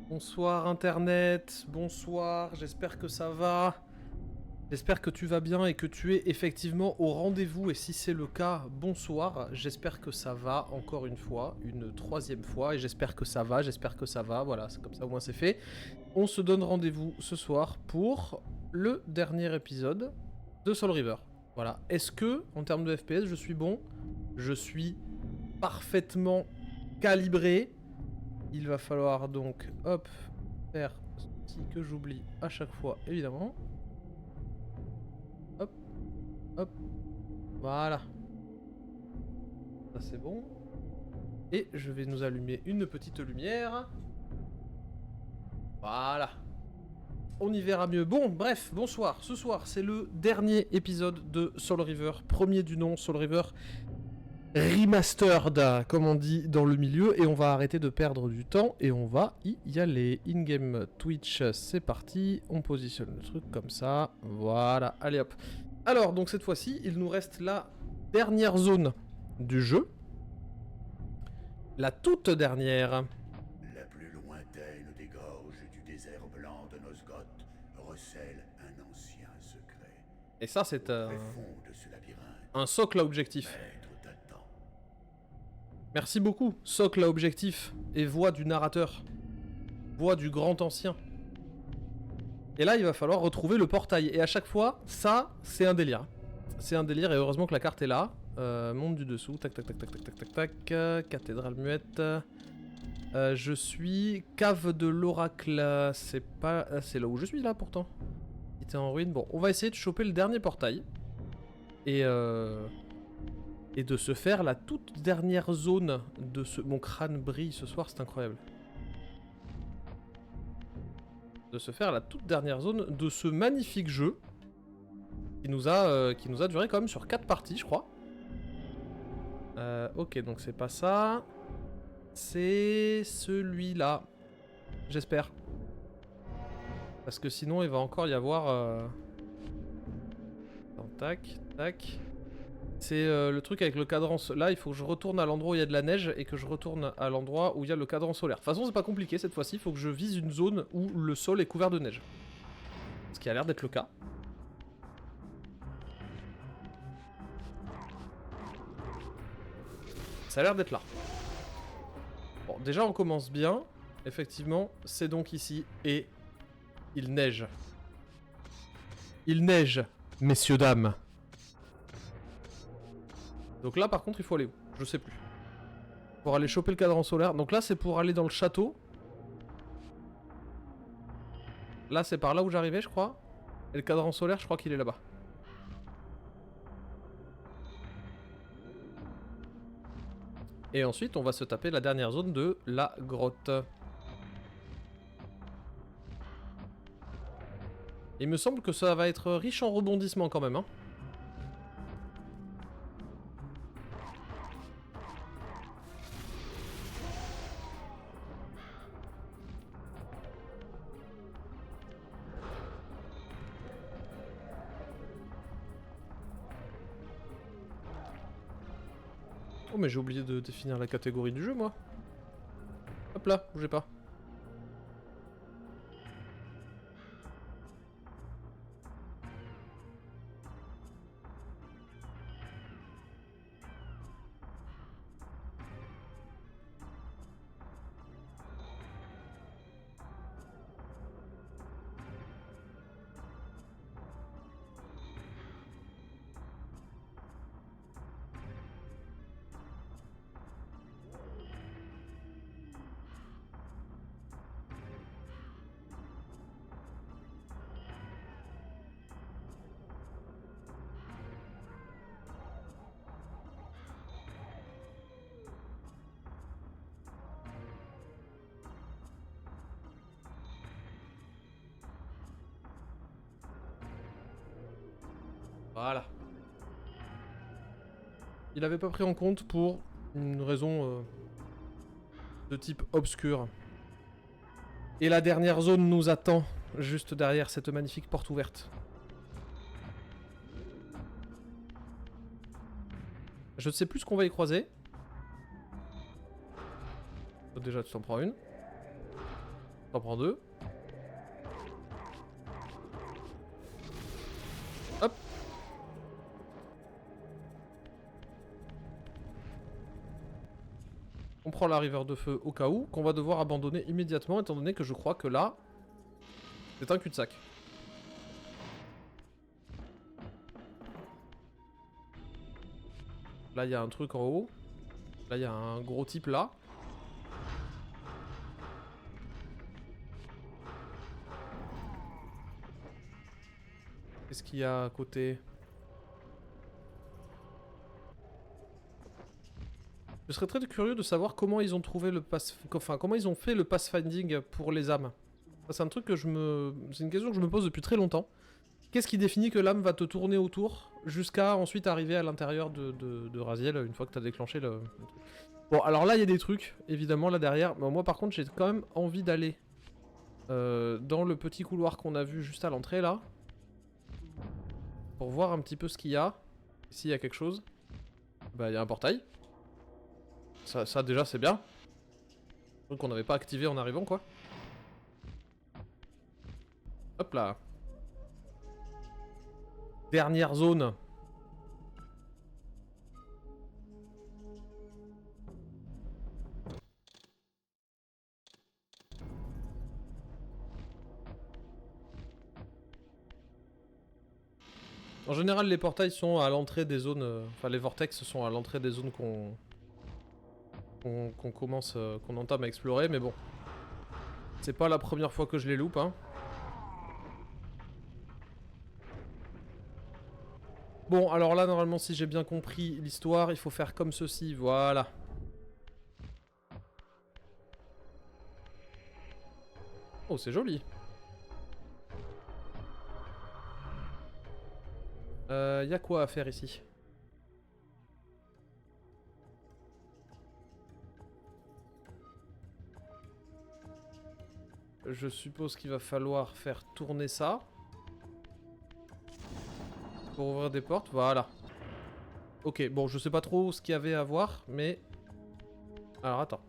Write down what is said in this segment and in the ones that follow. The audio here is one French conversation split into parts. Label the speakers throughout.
Speaker 1: Bonsoir Internet, bonsoir, j'espère que ça va. J'espère que tu vas bien et que tu es effectivement au rendez-vous. Et si c'est le cas, bonsoir, j'espère que ça va encore une fois, une troisième fois. Et j'espère que ça va, voilà, c'est comme ça au moins c'est fait. On se donne rendez-vous ce soir pour le dernier épisode de Soul River. Voilà, est-ce que, en termes de FPS, je suis bon? Je suis parfaitement calibré. Il va falloir donc, hop, faire ceci que j'oublie à chaque fois, évidemment. Hop, hop, voilà. Ça c'est bon. Et je vais nous allumer une petite lumière. Voilà. On y verra mieux. Bon, bref, bonsoir. Ce soir, c'est le dernier épisode de Soul River. Premier du nom, Soul River Remastered, comme on dit dans le milieu. Et on va arrêter de perdre du temps et on va y aller. In-game Twitch, c'est parti. On positionne le truc comme ça. Voilà, allez hop. Alors, donc cette fois-ci, il nous reste la dernière zone du jeu. La toute dernière.
Speaker 2: La plus lointaine des gorges du désert blanc de Nosgoth recèle un ancien secret.
Speaker 1: Et ça, c'est
Speaker 2: Au très fond de ce labyrinthe,
Speaker 1: un socle à objectif.
Speaker 2: maître t'attend.
Speaker 1: Merci beaucoup, socle à objectif et voix du narrateur. Voix du grand ancien. Et là, il va falloir retrouver le portail. Et à chaque fois, ça, c'est un délire. C'est un délire, et heureusement que la carte est là. Monde du dessous, tac tac tac tac tac tac tac tac. Cathédrale muette. Je suis cave de l'oracle. C'est pas... c'est là où je suis, là, pourtant. Il était en ruine. Bon, on va essayer de choper le dernier portail. Et de se faire la toute dernière zone de ce... Mon crâne brille ce soir, c'est incroyable. De se faire la toute dernière zone de ce magnifique jeu qui nous a duré quand même sur 4 parties, je crois. Ok, donc c'est pas ça. C'est celui-là. J'espère. Parce que sinon, il va encore y avoir... Attends, tac, tac. C'est le truc avec le cadran... Là, il faut que je retourne à l'endroit où il y a de la neige et que je retourne à l'endroit où il y a le cadran solaire. De toute façon, c'est pas compliqué cette fois-ci. Il faut que je vise une zone où le sol est couvert de neige. Ce qui a l'air d'être le cas. Ça a l'air d'être là. Bon, déjà, on commence bien. Effectivement, c'est donc ici. Et il neige. Il neige, messieurs, dames. Donc là, par contre, il faut aller où? Je sais plus. Pour aller choper le cadran solaire. Donc là, c'est pour aller dans le château. Là, c'est par là où j'arrivais, je crois. Et le cadran solaire, je crois qu'il est là-bas. Et ensuite, on va se taper la dernière zone de la grotte. Il me semble que ça va être riche en rebondissements quand même, hein. Oh mais j'ai oublié de définir la catégorie du jeu, moi. Hop là, bougez pas. Voilà. Il avait pas pris en compte pour une raison de type obscur. Et la dernière zone nous attend, juste derrière cette magnifique porte ouverte. Je ne sais plus ce qu'on va y croiser. Déjà, tu t'en prends une. J'en prends 2. Hop. On prend la river de feu au cas où, qu'on va devoir abandonner immédiatement, étant donné que je crois que là, c'est un cul-de-sac. Là, il y a un truc en haut. Là, il y a un gros type là. Qu'est-ce qu'il y a à côté? Je serais très curieux de savoir comment ils ont trouvé le comment ils ont fait le pathfinding pour les âmes. C'est un truc que c'est une question que je me pose depuis très longtemps. Qu'est-ce qui définit que l'âme va te tourner autour jusqu'à ensuite arriver à l'intérieur de Raziel une fois que t'as déclenché le truc. Bon, alors là, il y a des trucs, évidemment, là derrière. Mais moi, par contre, j'ai quand même envie d'aller dans le petit couloir qu'on a vu juste à l'entrée, là. Pour voir un petit peu ce qu'il y a. S'il y a quelque chose. Bah, il y a un portail. Ça déjà, c'est bien. Un truc qu'on n'avait pas activé en arrivant, quoi. Hop là. Dernière zone. En général, les portails sont à l'entrée des zones... Enfin, les vortex sont à l'entrée des zones qu'on commence... qu'on entame à explorer, mais bon. C'est pas la première fois que je les loupe, hein. Bon, alors là, normalement, si j'ai bien compris l'histoire, il faut faire comme ceci, voilà. Oh, c'est joli. Y a quoi à faire ici? Je suppose qu'il va falloir faire tourner ça. Pour ouvrir des portes, voilà. Ok, bon, je sais pas trop ce qu'il y avait à voir, mais... Alors, attends.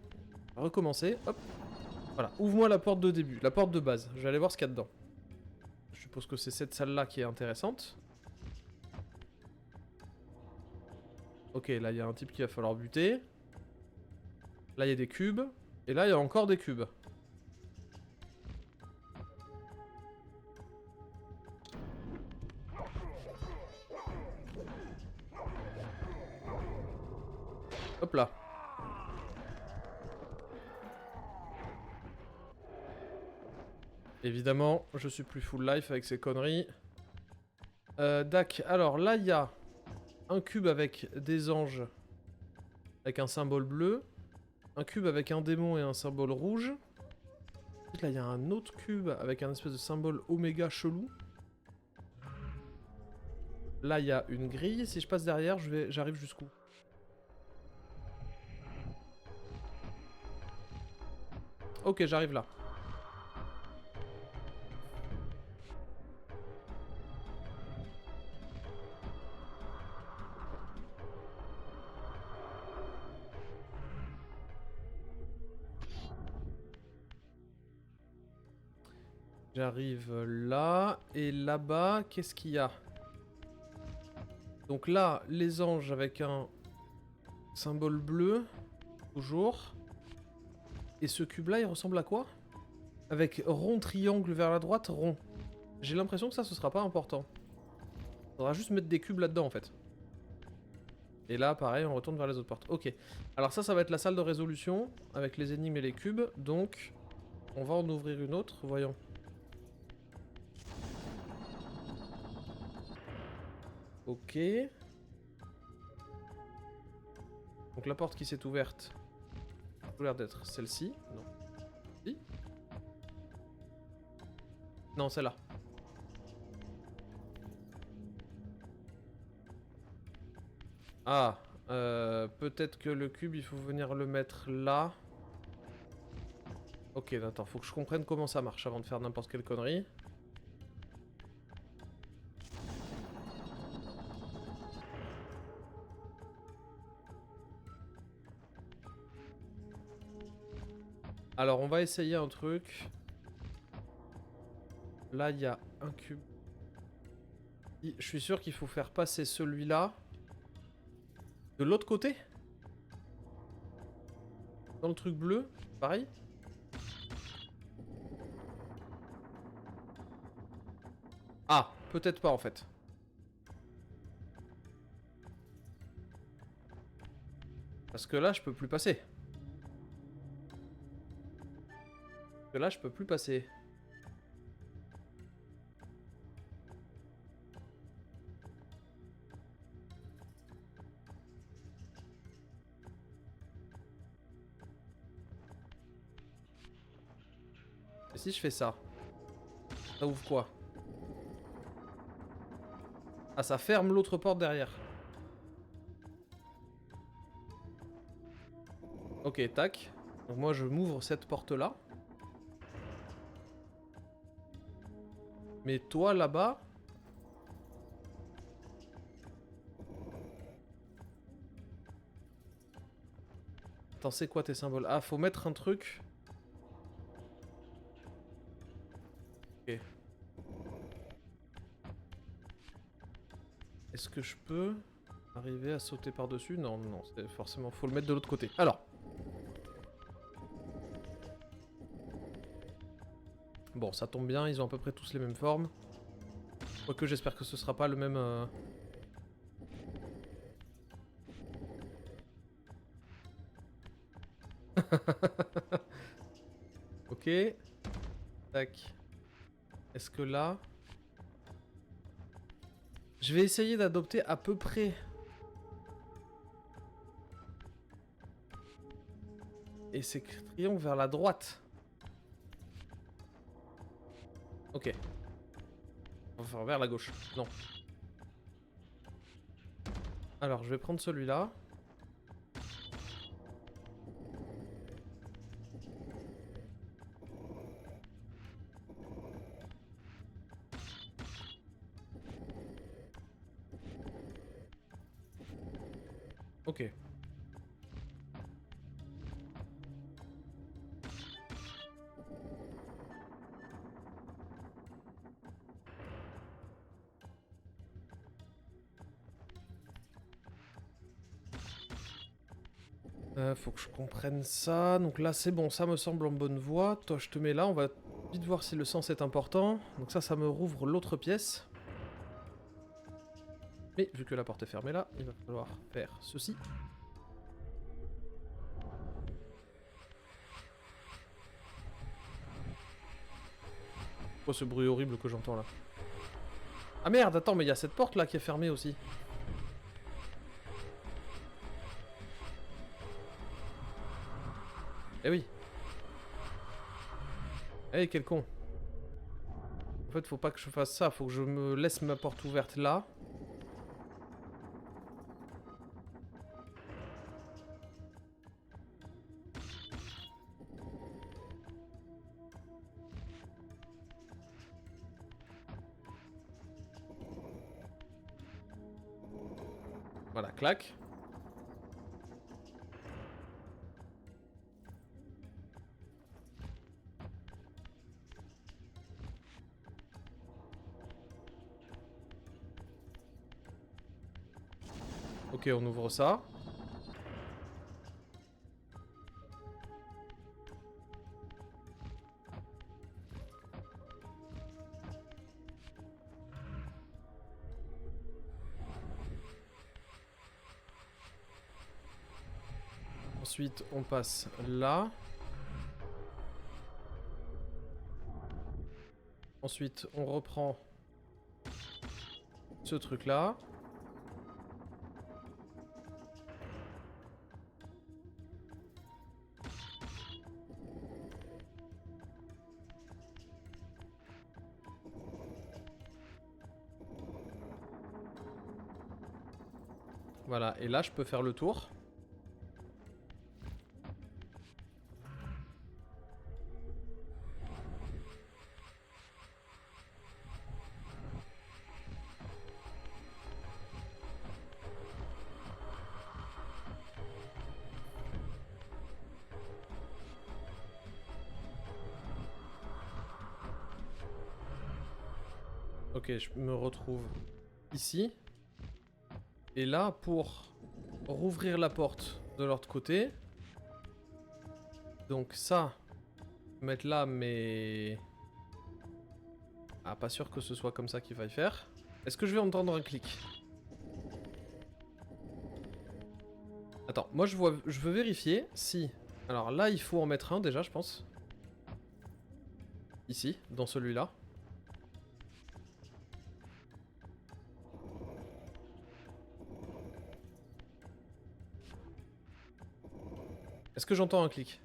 Speaker 1: On va recommencer, hop. Voilà, ouvre-moi la porte de début, la porte de base. Je vais aller voir ce qu'il y a dedans. Je suppose que c'est cette salle-là qui est intéressante. Ok, là, il y a un type qu'il va falloir buter. Là, il y a des cubes. Et là, il y a encore des cubes. Hop là. Évidemment, je suis plus full life avec ces conneries. Dac, alors là, il y a un cube avec des anges. Avec un symbole bleu. Un cube avec un démon et un symbole rouge. Là, il y a un autre cube avec un espèce de symbole oméga chelou. Là, il y a une grille. Si je passe derrière, j'arrive jusqu'où? Ok, j'arrive là. J'arrive là. Et là-bas, qu'est-ce qu'il y a? Donc là, les anges avec un symbole bleu. Toujours. Et ce cube-là, il ressemble à quoi? Avec rond, triangle vers la droite, rond. J'ai l'impression que ça, ce sera pas important. Faudra juste mettre des cubes là-dedans, en fait. Et là, pareil, on retourne vers les autres portes. Ok. Alors ça va être la salle de résolution, avec les énigmes et les cubes. Donc, on va en ouvrir une autre, voyons. Ok. Donc la porte qui s'est ouverte, ça a l'air d'être celle-ci. Non. Si. Non, celle-là. Ah, peut-être que le cube, il faut venir le mettre là. Ok, attends, faut que je comprenne comment ça marche avant de faire n'importe quelle connerie. Alors, on va essayer un truc. Là, il y a un cube. Je suis sûr qu'il faut faire passer celui-là de l'autre côté. Dans le truc bleu, pareil. Ah, peut-être pas en fait. Parce que là, je peux plus passer. Parce que là, je peux plus passer. Et si je fais ça? Ça ouvre quoi? Ah, ça ferme l'autre porte derrière. Ok, tac. Donc moi, je m'ouvre cette porte-là. Mais toi, là-bas... Attends, c'est quoi tes symboles? Ah, faut mettre un truc. Ok. Est-ce que je peux arriver à sauter par-dessus? Non, non, c'est forcément... Faut le mettre de l'autre côté. Alors. Bon, ça tombe bien, ils ont à peu près tous les mêmes formes. Quoique j'espère que ce sera pas le même... Ok. Tac. Est-ce que là... Je vais essayer d'adopter à peu près... Et c'est triangle vers la droite. Ok. On va faire vers la gauche. Non. Alors, je vais prendre celui-là. Ok. Faut que je comprenne ça. Donc là, c'est bon, ça me semble en bonne voie. Toi, je te mets là. On va vite voir si le sens est important. Donc ça me rouvre l'autre pièce. Mais vu que la porte est fermée là, il va falloir faire ceci. Quoi ce bruit horrible que j'entends là? Ah merde, attends, mais il y a cette porte là qui est fermée aussi. Eh oui. Eh, quel con. En fait, faut pas que je fasse ça, faut que je me laisse ma porte ouverte là. Voilà, clac. Ok, on ouvre ça. Ensuite, on passe là. Ensuite, on reprend ce truc-là. Voilà, et là, je peux faire le tour. Ok, je me retrouve ici. Et là, pour rouvrir la porte de l'autre côté. Donc ça, mettre là, mais... Ah, pas sûr que ce soit comme ça qu'il faille faire. Est-ce que je vais entendre un clic? Attends, moi je veux vérifier si... Alors là, il faut en mettre un déjà, je pense. Ici, dans celui-là. Est-ce que j'entends un clic?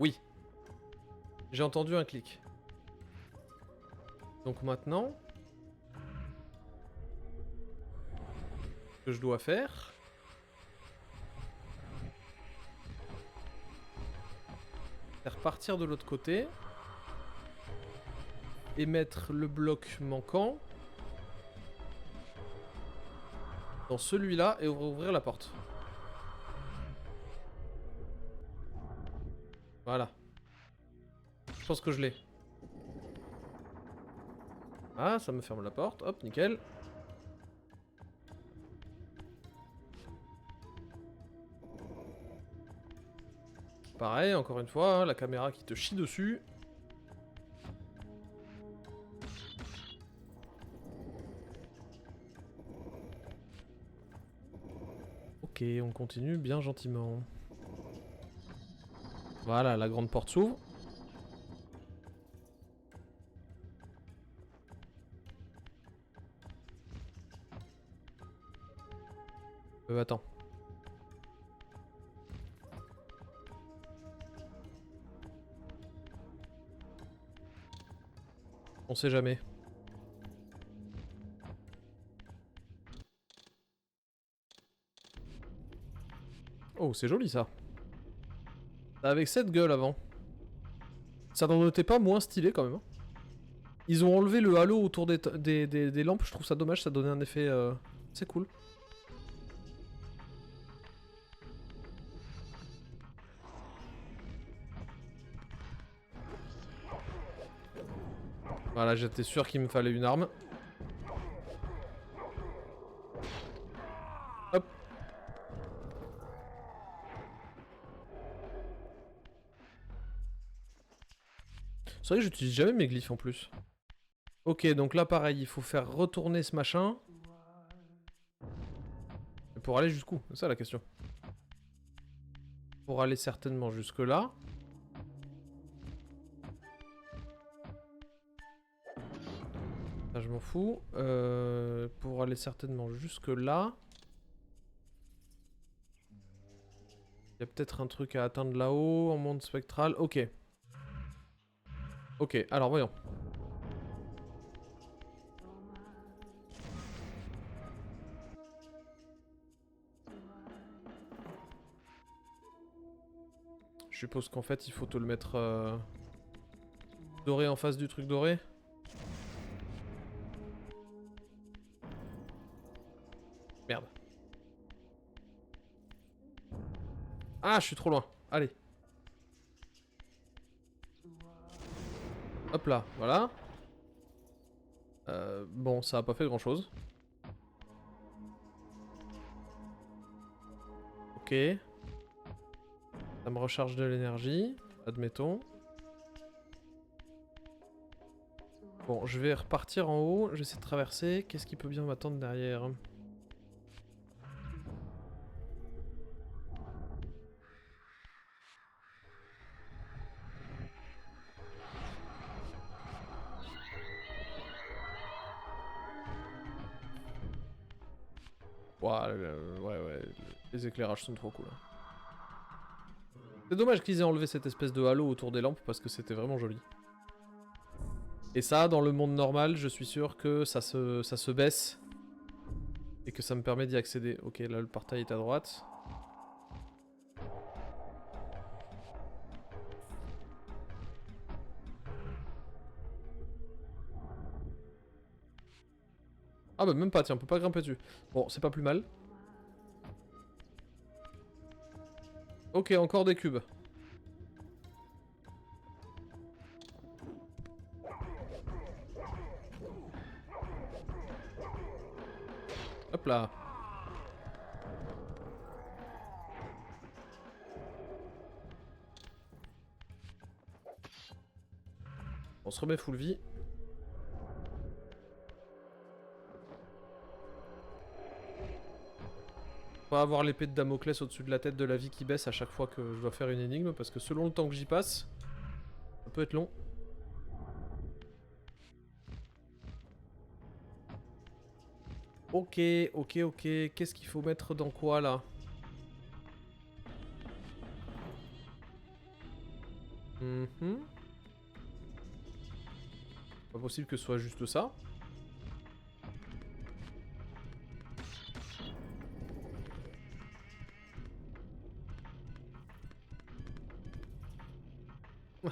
Speaker 1: Oui. J'ai entendu un clic. Donc maintenant... Ce que je dois faire... C'est repartir de l'autre côté. Et mettre le bloc manquant... dans celui-là et ouvrir la porte. Voilà. Je pense que je l'ai. Ah, ça me ferme la porte. Hop, nickel. Pareil, encore une fois, hein, la caméra qui te chie dessus. Ok, on continue bien gentiment. Voilà, la grande porte s'ouvre. Attends. On sait jamais. Oh, c'est joli ça. Avec cette gueule avant. Ça n'en était pas moins stylé quand même. Hein. Ils ont enlevé le halo autour des lampes, je trouve ça dommage, ça donnait un effet... C'est cool. Voilà, j'étais sûr qu'il me fallait une arme. Hop. C'est vrai que j'utilise jamais mes glyphes en plus. Ok, donc là pareil, il faut faire retourner ce machin. Et pour aller jusqu'où? C'est ça la question. Pour aller certainement jusque là. Ça je m'en fous. Pour aller certainement jusque là. Il y a peut-être un truc à atteindre là-haut, en monde spectral. Ok. Ok, alors voyons. Je suppose qu'en fait il faut te le mettre doré en face du truc doré. Merde. Ah, je suis trop loin. Allez. Hop là, voilà. Bon, ça a pas fait grand chose. Ok. Ça me recharge de l'énergie, admettons. Bon, je vais repartir en haut, j'essaie de traverser. Qu'est-ce qui peut bien m'attendre derrière? Ouah, ouais, les éclairages sont trop cool. C'est dommage qu'ils aient enlevé cette espèce de halo autour des lampes parce que c'était vraiment joli. Et ça, dans le monde normal, je suis sûr que ça se baisse. Et que ça me permet d'y accéder. Ok, là le portail est à droite. Ah bah même pas, tiens, on peut pas grimper dessus. Bon, c'est pas plus mal. Ok, encore des cubes. là. On se remet full vie. Pas avoir l'épée de Damoclès au-dessus de la tête de la vie qui baisse à chaque fois que je dois faire une énigme, parce que selon le temps que j'y passe, ça peut être long. Ok, ok, ok. Qu'est-ce qu'il faut mettre dans quoi là? Pas possible que ce soit juste ça.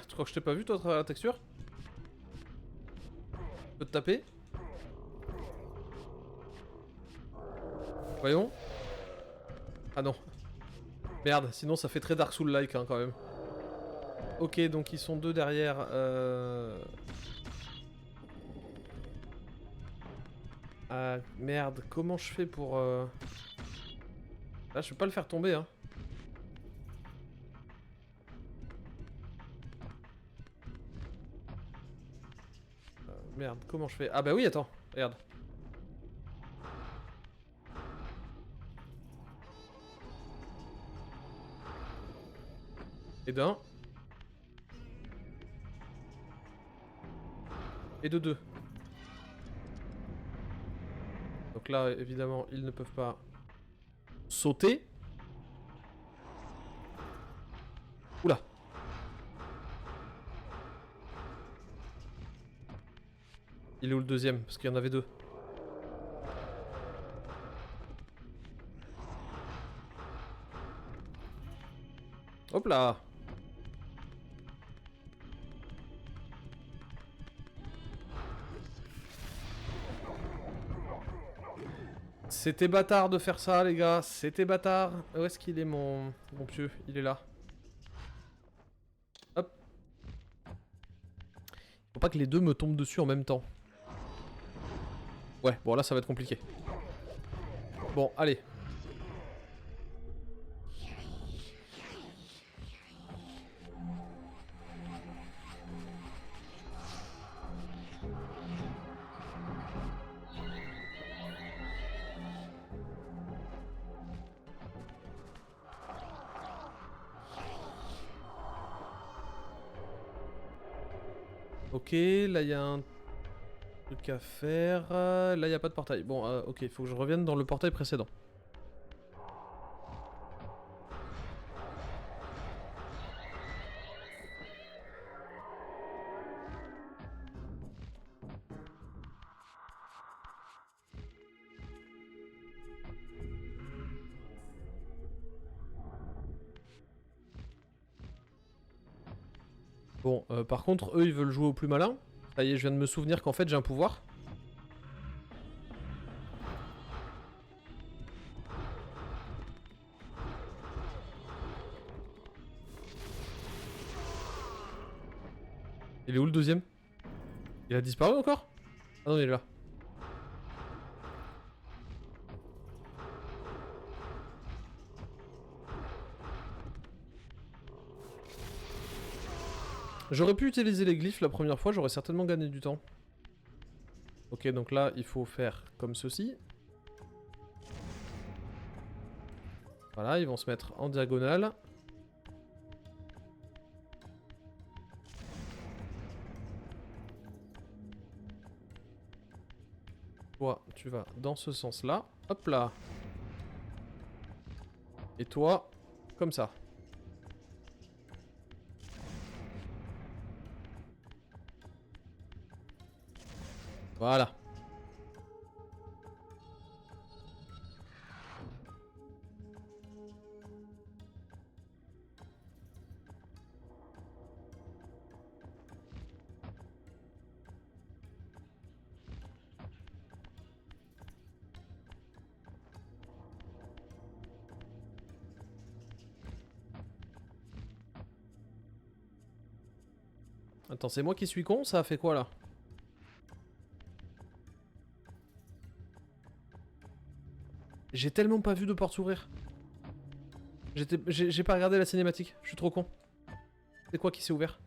Speaker 1: Tu crois que je t'ai pas vu toi à travers la texture? Je peux te taper? Voyons. Ah non. Merde, sinon ça fait très Dark Souls-like hein, quand même. Ok, donc ils sont deux derrière. Ah merde, comment je fais pour... Là je peux pas le faire tomber hein. Merde, comment je fais? Ah bah oui, attends, regarde. Et d'un. Et de deux. Donc là, évidemment, ils ne peuvent pas sauter. Oula. Il est où le deuxième? Parce qu'il y en avait deux. Hop là. C'était bâtard de faire ça les gars, c'était bâtard. Où est-ce qu'il est mon pieu? Il est là. Hop. Faut pas que les deux me tombent dessus en même temps. Ouais, bon là ça va être compliqué. Bon, allez. Ok, là il y a un truc à faire. Là il n'y a pas de portail. Bon, ok, il faut que je revienne dans le portail précédent. Bon, par contre, eux ils veulent jouer au plus malin. Ça y est, je viens de me souvenir qu'en fait j'ai un pouvoir. Il est où le deuxième? Il a disparu encore? Ah non, il est là. J'aurais pu utiliser les glyphes la première fois, j'aurais certainement gagné du temps. Ok, donc là, il faut faire comme ceci. Voilà, ils vont se mettre en diagonale. Toi, tu vas dans ce sens-là. Hop là. Et toi, comme ça. Voilà. Attends, c'est moi qui suis con, ça a fait quoi là? J'ai tellement pas vu de porte s'ouvrir. J'ai pas regardé la cinématique, je suis trop con. C'est quoi qui s'est ouvert?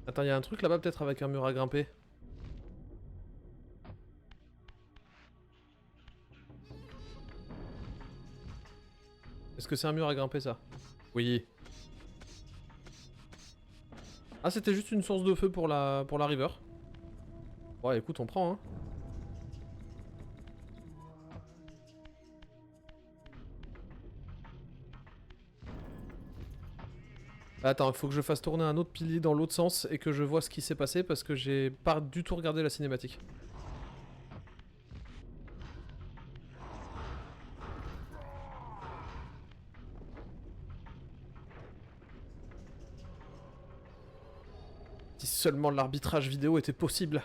Speaker 1: Attends, y'a un truc là-bas peut-être avec un mur à grimper. Est-ce que c'est un mur à grimper ça? Oui. Ah, c'était juste une source de feu pour la river. Ouais, écoute, on prend, hein. Attends, il faut que je fasse tourner un autre pilier dans l'autre sens et que je vois ce qui s'est passé parce que j'ai pas du tout regardé la cinématique. Si seulement l'arbitrage vidéo était possible.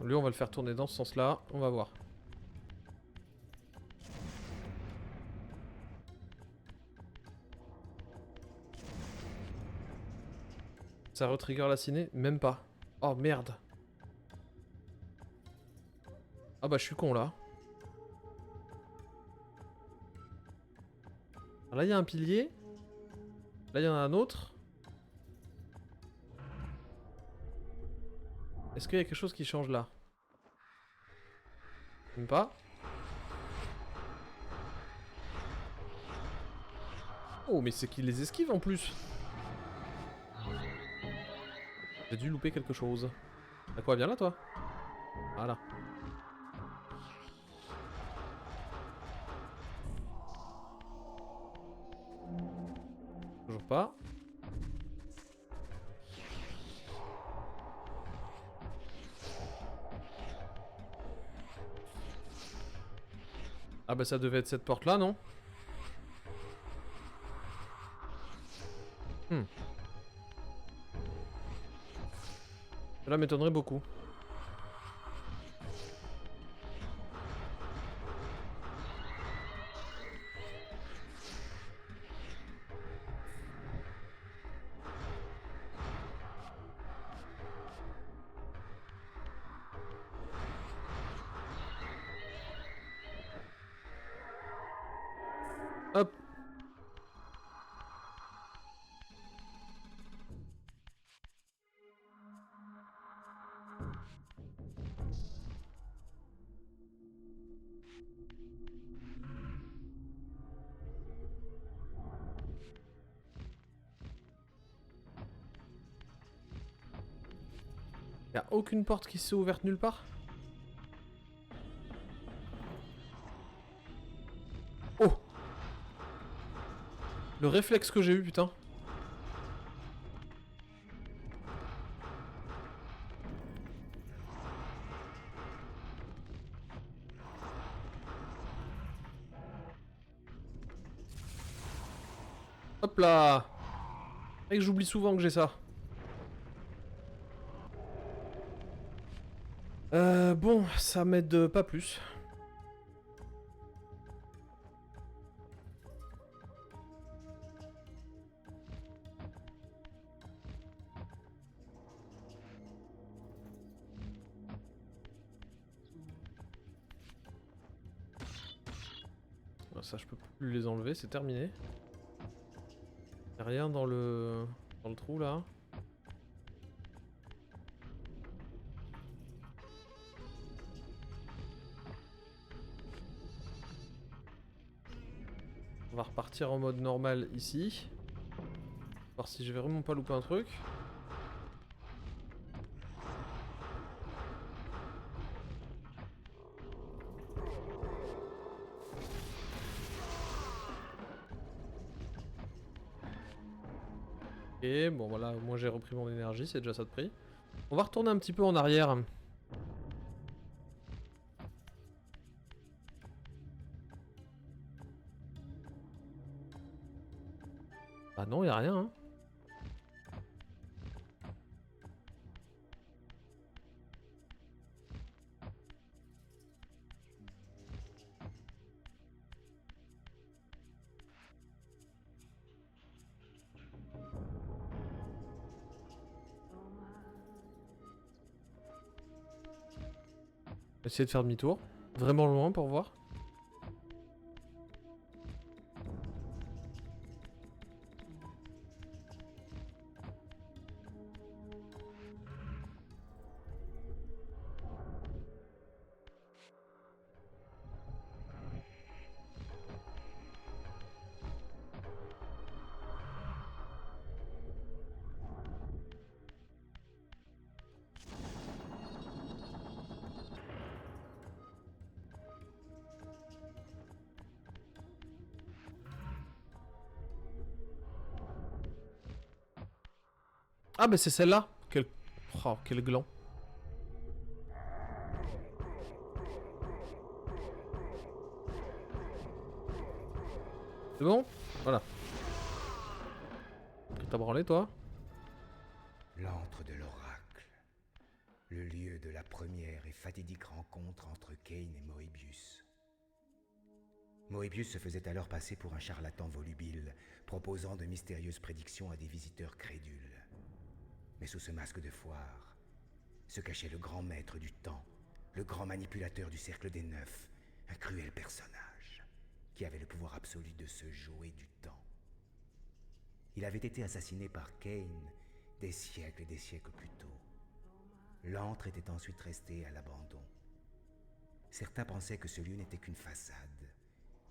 Speaker 1: Lui, on va le faire tourner dans ce sens-là, on va voir. Ça retrigger la ciné? Même pas. Oh merde. Ah bah je suis con là. Là il y a un pilier. Là il y en a un autre. Est-ce qu'il y a quelque chose qui change là? Même pas. Oh mais c'est qu'il les esquive en plus. J'ai dû louper quelque chose. T'as quoi? Viens là toi. Voilà. Toujours pas. Ah bah ça devait être cette porte là, non? Cela m'étonnerait beaucoup. Hop. Y'a aucune porte qui s'est ouverte nulle part? Oh! Le réflexe que j'ai eu, putain. Hop là! Et que j'oublie souvent que j'ai ça. Bon, ça m'aide pas plus. Ça, je peux plus les enlever, c'est terminé. Y'a rien dans le trou là. On va repartir en mode normal ici. Voir si je vais vraiment pas louper un truc. Ok, bon voilà, moi j'ai repris mon énergie, c'est déjà ça de prix. On va retourner un petit peu en arrière. Ah non, y'a rien, hein. Essayer de faire demi-tour. Vraiment loin pour voir. Ah bah c'est celle-là. Oh, quel gland. C'est bon? Voilà. T'as branlé toi?
Speaker 3: L'antre de l'oracle. Le lieu de la première et fatidique rencontre entre Kain et Moebius. Moebius se faisait alors passer pour un charlatan volubile, proposant de mystérieuses prédictions à des visiteurs crédules. Mais sous ce masque de foire, se cachait le grand maître du temps, le grand manipulateur du cercle des neufs, un cruel personnage, qui avait le pouvoir absolu de se jouer du temps. Il avait été assassiné par Kain des siècles et des siècles plus tôt. L'antre était ensuite resté à l'abandon. Certains pensaient que ce lieu n'était qu'une façade,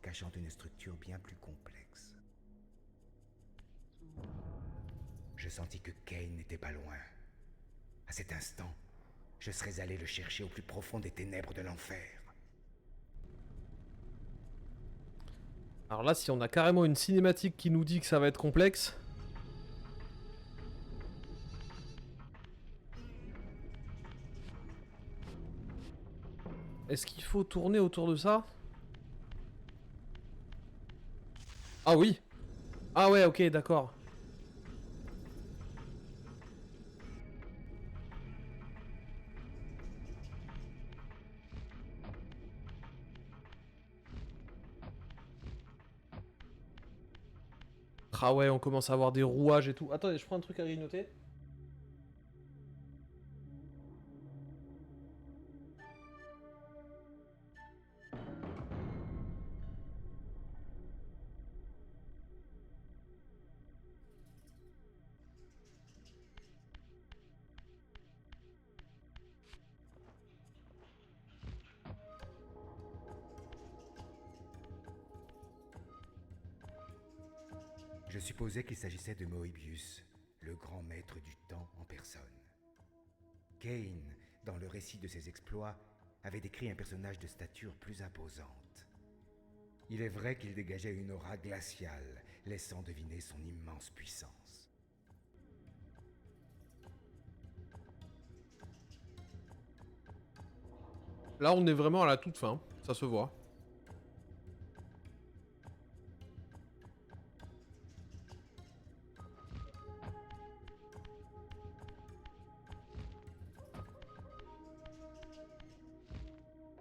Speaker 3: cachant une structure bien plus complexe. Je sentis que Kain n'était pas loin. À cet instant, je serais allé le chercher au plus profond des ténèbres de l'enfer.
Speaker 1: Alors là, si on a carrément une cinématique qui nous dit que ça va être complexe... Est-ce qu'il faut tourner autour de ça? Ah oui. Ah ouais, ok, d'accord. Ah ouais, on commence à avoir des rouages et tout. Attendez, je prends un truc à grignoter.
Speaker 3: Je supposais qu'il s'agissait de Moebius, le grand maître du temps en personne. Kain, dans le récit de ses exploits, avait décrit un personnage de stature plus imposante. Il est vrai qu'il dégageait une aura glaciale, laissant deviner son immense puissance.
Speaker 1: Là, on est vraiment à la toute fin, ça se voit.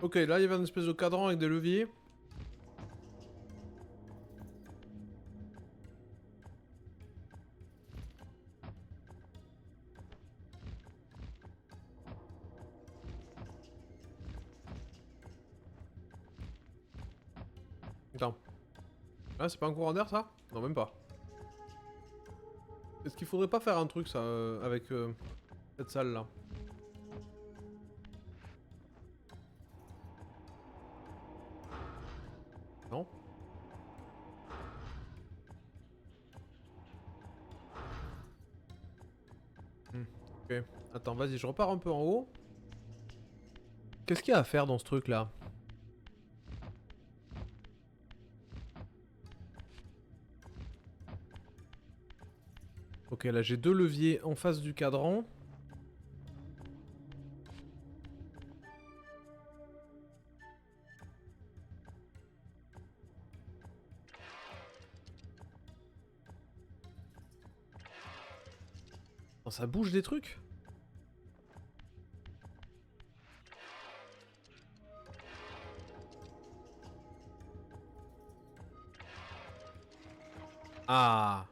Speaker 1: Ok, là, il y avait une espèce de cadran avec des leviers. Attends. Ah, c'est pas un courant d'air, ça? Non, même pas. Est-ce qu'il faudrait pas faire un truc, ça, avec cette salle-là? Non? Ok. Attends, vas-y, je repars un peu en haut. Qu'est-ce qu'il y a à faire dans ce truc-là? Ok, là j'ai deux leviers en face du cadran. Oh, ça bouge des trucs? Ah!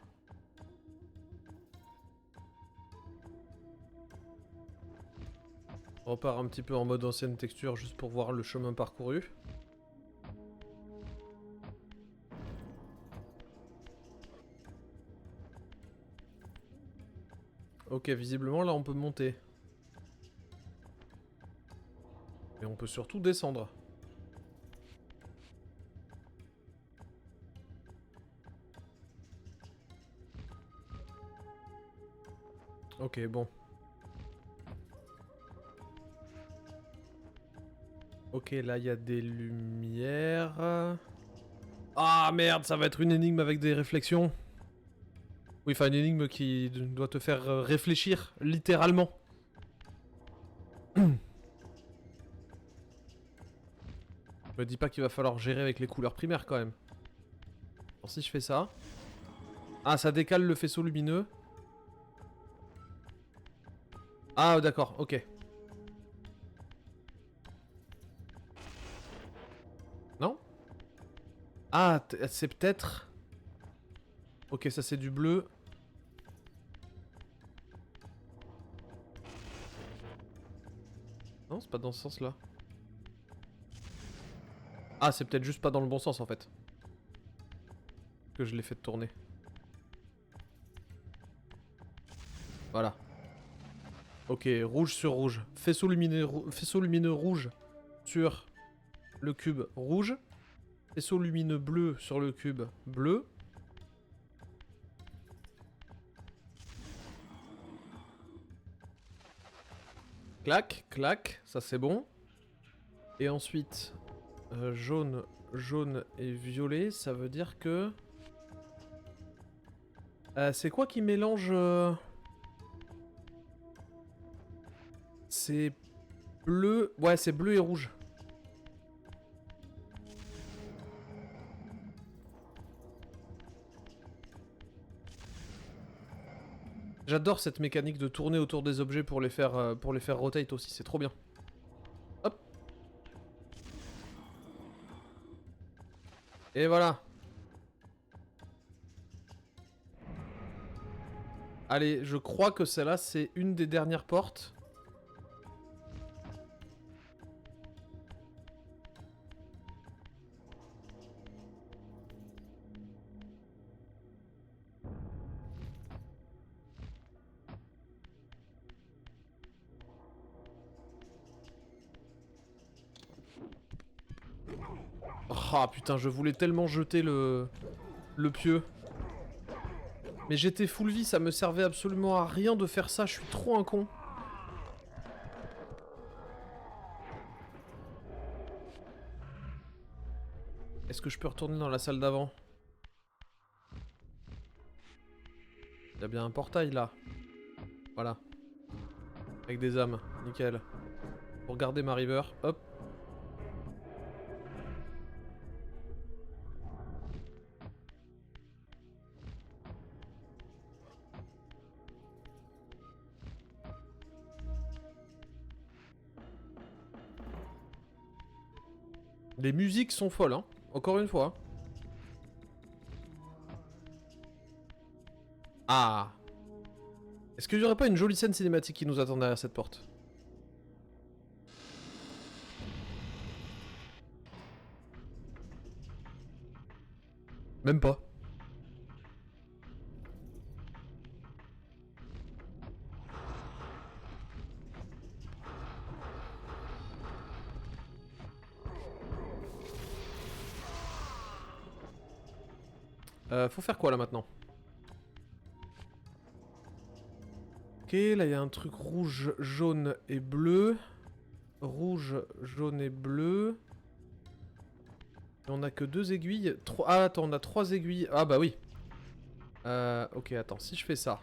Speaker 1: On repart un petit peu en mode ancienne texture juste pour voir le chemin parcouru. Ok, visiblement là on peut monter. Et on peut surtout descendre. Ok, bon. Ok, là il y a des lumières. Ah merde, ça va être une énigme avec des réflexions. Oui, enfin une énigme qui doit te faire réfléchir, littéralement. Me dis pas qu'il va falloir gérer avec les couleurs primaires quand même. Alors si je fais ça... Ah, ça décale le faisceau lumineux. Ah d'accord, ok. Non? Ah, c'est peut-être... Ok, ça c'est du bleu. Non, c'est pas dans ce sens-là. Ah, c'est peut-être juste pas dans le bon sens en fait. Que je l'ai fait tourner. Voilà. Ok, rouge sur rouge. Faisceau lumineux rouge sur le cube rouge. Faisceau lumineux bleu sur le cube bleu. Clac, clac, ça c'est bon. Et ensuite, jaune, jaune et violet, ça veut dire que... c'est quoi qui mélange... C'est bleu... Ouais, c'est bleu et rouge. J'adore cette mécanique de tourner autour des objets pour les faire rotate aussi, c'est trop bien. Hop. Et voilà. Allez, je crois que celle-là, c'est une des dernières portes. Ah putain, je voulais tellement jeter le pieu. Mais j'étais full vie, ça me servait absolument à rien de faire ça, je suis trop un con. Est-ce que je peux retourner dans la salle d'avant? Il y a bien un portail là. Voilà. Avec des âmes, nickel. Pour garder ma river, hop. Les musiques sont folles, hein. Encore une fois. Ah. Est-ce qu'il n'y aurait pas une jolie scène cinématique qui nous attend derrière cette porte? Même pas. Faut faire quoi là maintenant? Ok, là il y a un truc rouge, jaune et bleu. Rouge, jaune et bleu. Et on a que 2 aiguilles. Ah attends, on a 3 aiguilles. Ah bah oui. Ok, attends, si je fais ça.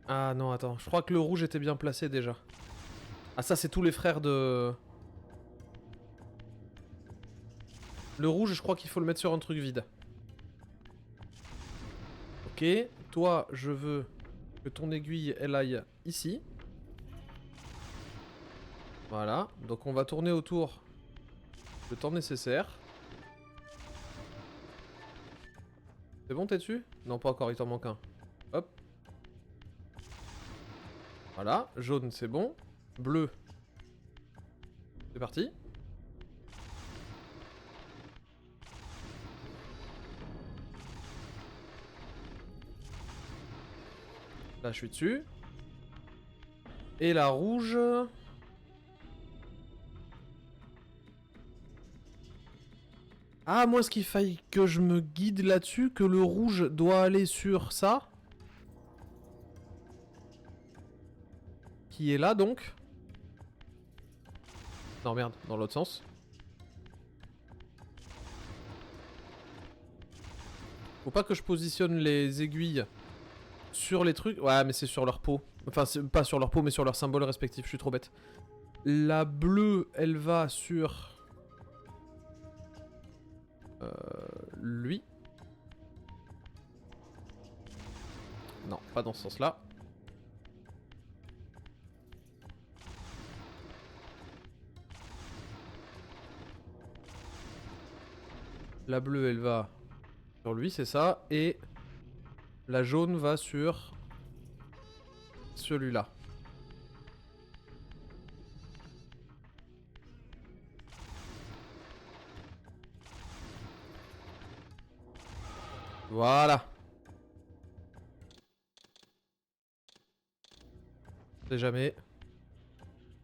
Speaker 1: Ah non, attends, je crois que le rouge était bien placé déjà. Ah ça c'est tous les frères de... Le rouge, je crois qu'il faut le mettre sur un truc vide. Ok, toi, je veux que ton aiguille, elle aille ici. Voilà, donc on va tourner autour le temps nécessaire. C'est bon, t'es dessus? Non, pas encore, il t'en manque un. Hop. Voilà, jaune, c'est bon. Bleu. C'est parti. Là, je suis dessus. Et la rouge... Ah, moi, ce qu'il faille que je me guide là-dessus, que le rouge doit aller sur ça. Qui est là, donc. Non, merde, dans l'autre sens. Faut pas que je positionne les aiguilles sur les trucs. Ouais, mais c'est sur leur peau. Enfin, c'est pas sur leur peau, mais sur leur symbole respectif. Je suis trop bête. La bleue, elle va sur... lui. Non, pas dans ce sens-là. La bleue, elle va sur lui, c'est ça. Et la jaune va sur celui-là. Voilà. Je sais jamais.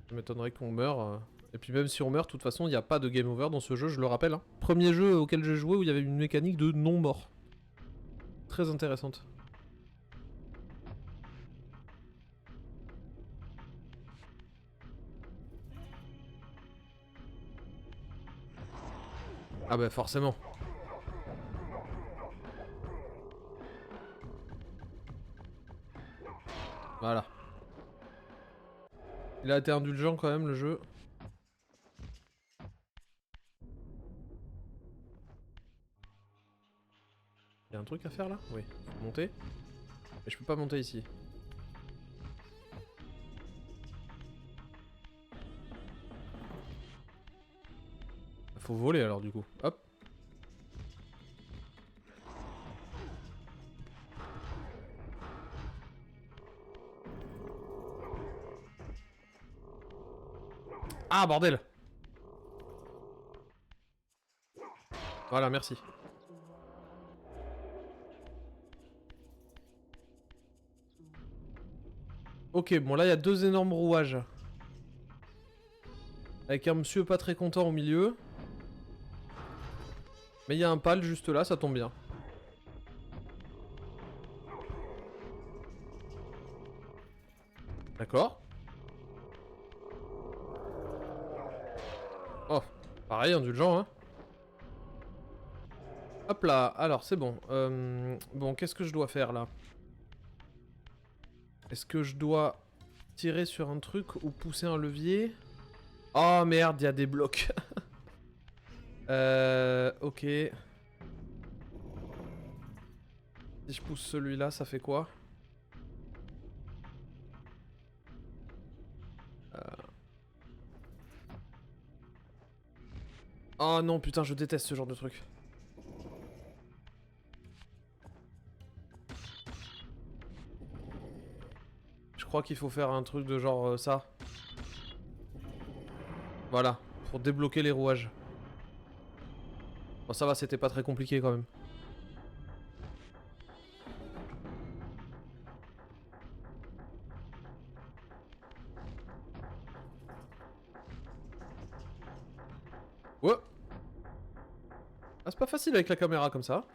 Speaker 1: Ça m'étonnerait qu'on meure. Et puis même si on meurt, de toute façon, il n'y a pas de game over dans ce jeu, je le rappelle. Hein. Premier jeu auquel j'ai joué où il y avait une mécanique de non-mort. Très intéressante. Ah bah forcément. Voilà. Il a été indulgent quand même le jeu. Il y a un truc à faire là? Oui. Faut monter. Mais je peux pas monter ici. Faut voler alors du coup. Hop. Ah bordel! Voilà, merci. Ok, bon là il y a deux énormes rouages. Avec un monsieur pas très content au milieu. Mais il y a un pal juste là, ça tombe bien. D'accord. Oh, pareil, indulgent, hein. Hop là, alors c'est bon. Bon, qu'est-ce que je dois faire là? Est-ce que je dois tirer sur un truc ou pousser un levier? Oh merde, il y a des blocs. Ok. Si je pousse celui-là, ça fait quoi? Oh non, putain, je déteste ce genre de truc. Je crois qu'il faut faire un truc de genre ça. Voilà, pour débloquer les rouages. Bon, ça va, c'était pas très compliqué quand même. Ouais. Ah, c'est pas facile avec la caméra comme ça.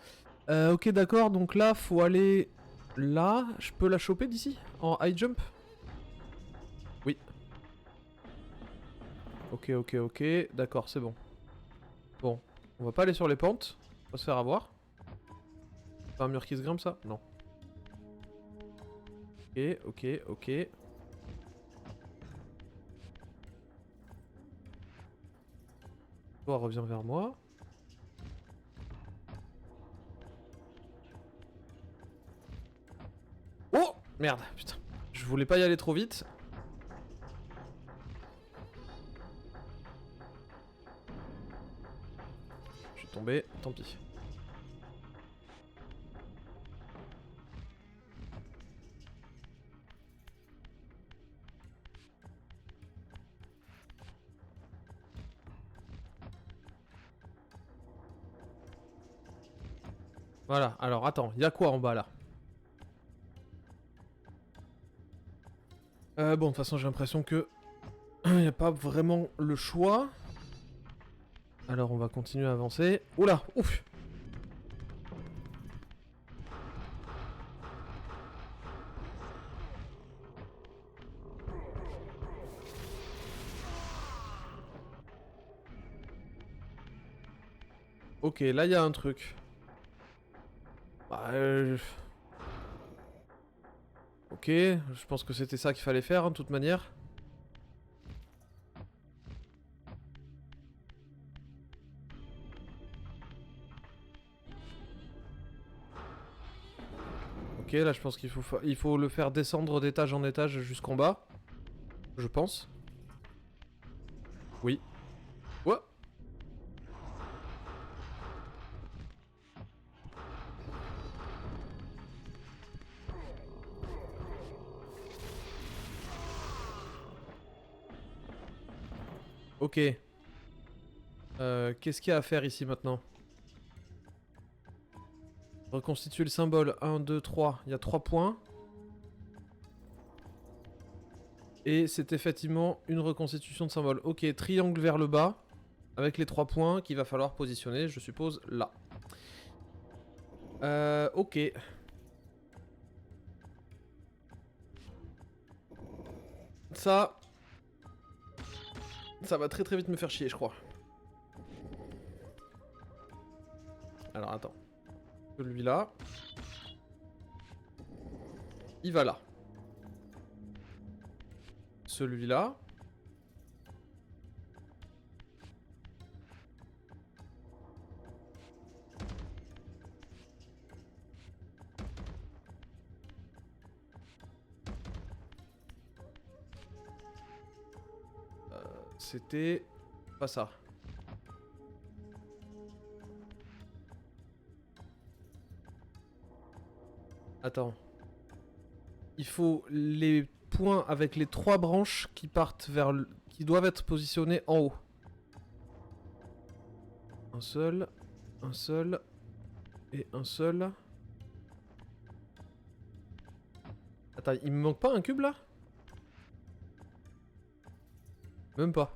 Speaker 1: Ok, d'accord, donc là, faut aller là. Je peux la choper d'ici? En high jump? Oui. Ok, ok, ok. D'accord, c'est bon. Bon, on va pas aller sur les pentes. On va se faire avoir. C'est pas un mur qui se grimpe, ça? Non. Ok, ok, ok. Toi, reviens vers moi. Oh! Merde, putain. Je voulais pas y aller trop vite. suis tombé, tant pis. Voilà, alors attends, il y a quoi en bas là? Bon, de toute façon, j'ai l'impression que il n'y a pas vraiment le choix. Alors, on va continuer à avancer. Oula, ouf. Ok, là, il y a un truc. Bah, ok, je pense que c'était ça qu'il fallait faire, hein, de toute manière. Ok, là je pense il faut le faire descendre d'étage en étage jusqu'en bas. Je pense. Oui. Ouais. Ok. Qu'est-ce qu'il y a à faire ici maintenant? Reconstituer le symbole. 1, 2, 3. Il y a 3 points. Et c'est effectivement une reconstitution de symbole. Ok, triangle vers le bas. Avec les 3 points qu'il va falloir positionner, je suppose, là. Ok. Ça va très très vite me faire chier, je crois. Alors attends. Celui-là. Il va là. Celui-là. C'était pas ça. Attends. Il faut les points avec les 3 branches qui partent vers le... qui doivent être positionnés en haut. Un seul et un seul. Attends, il me manque pas un cube là? Même pas.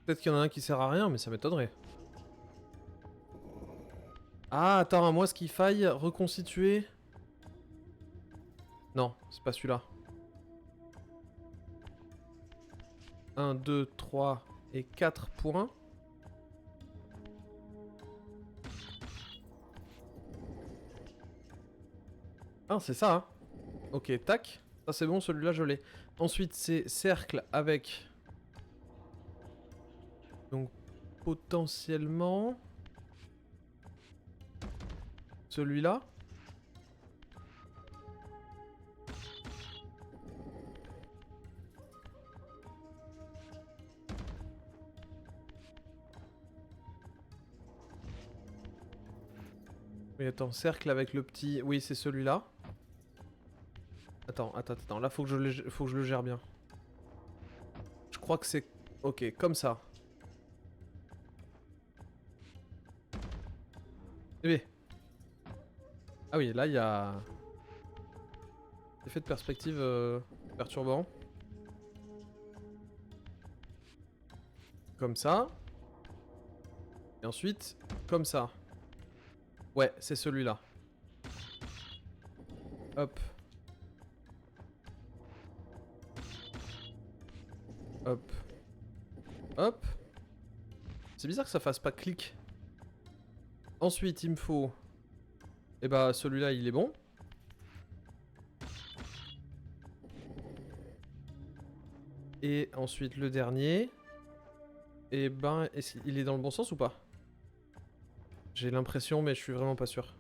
Speaker 1: Peut-être qu'il y en a un qui sert à rien, mais ça m'étonnerait. Ah, attends, à moins qu'il faille reconstituer. Non, c'est pas celui-là. 1, 2, 3 et 4 points. Ah, c'est ça, hein. Ok, tac. Ça, c'est bon, celui-là, je l'ai. Ensuite, c'est cercle avec... Donc, potentiellement... Celui-là. Oui, attends, cercle avec le petit... Oui, c'est celui-là. Attends. Là, faut que je le gère bien. Je crois que c'est... Ok, comme ça. Eh bien. Ah oui, là, il y a... Effet de perspective perturbant. Comme ça. Et ensuite, comme ça. Ouais, c'est celui-là. Hop. Hop. Hop. C'est bizarre que ça fasse pas clic. Ensuite, il me faut... Eh bah, celui-là, il est bon. Et ensuite le dernier. Et ben, il est dans le bon sens ou pas? J'ai l'impression, mais je suis vraiment pas sûr.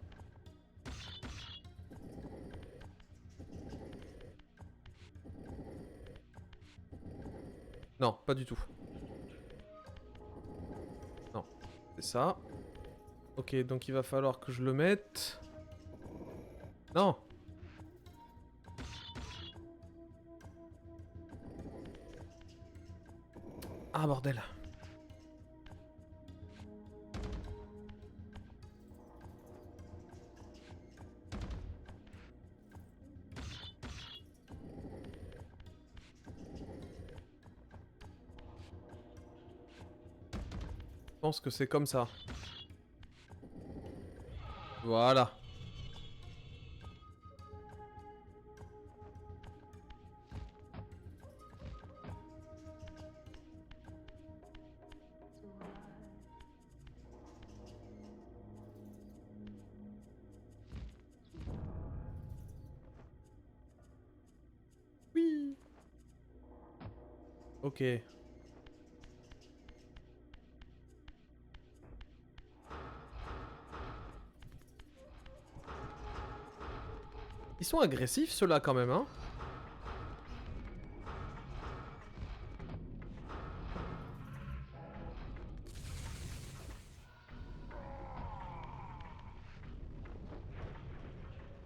Speaker 1: Non, pas du tout. Non, c'est ça. Ok, donc il va falloir que je le mette... Non! Ah bordel! Je pense que c'est comme ça. Voilà. Oui. Ok. Ils sont agressifs ceux-là quand même, hein.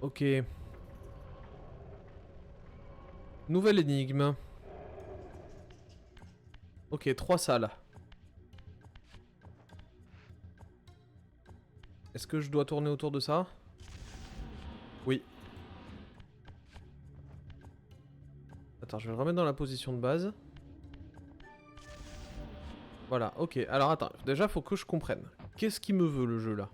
Speaker 1: Ok. Nouvelle énigme. Ok, 3 salles. Est-ce que je dois tourner autour de ça? Oui. Attends, je vais le remettre dans la position de base. Voilà, ok. Alors attends, déjà faut que je comprenne. Qu'est-ce qu'il me veut le jeu là?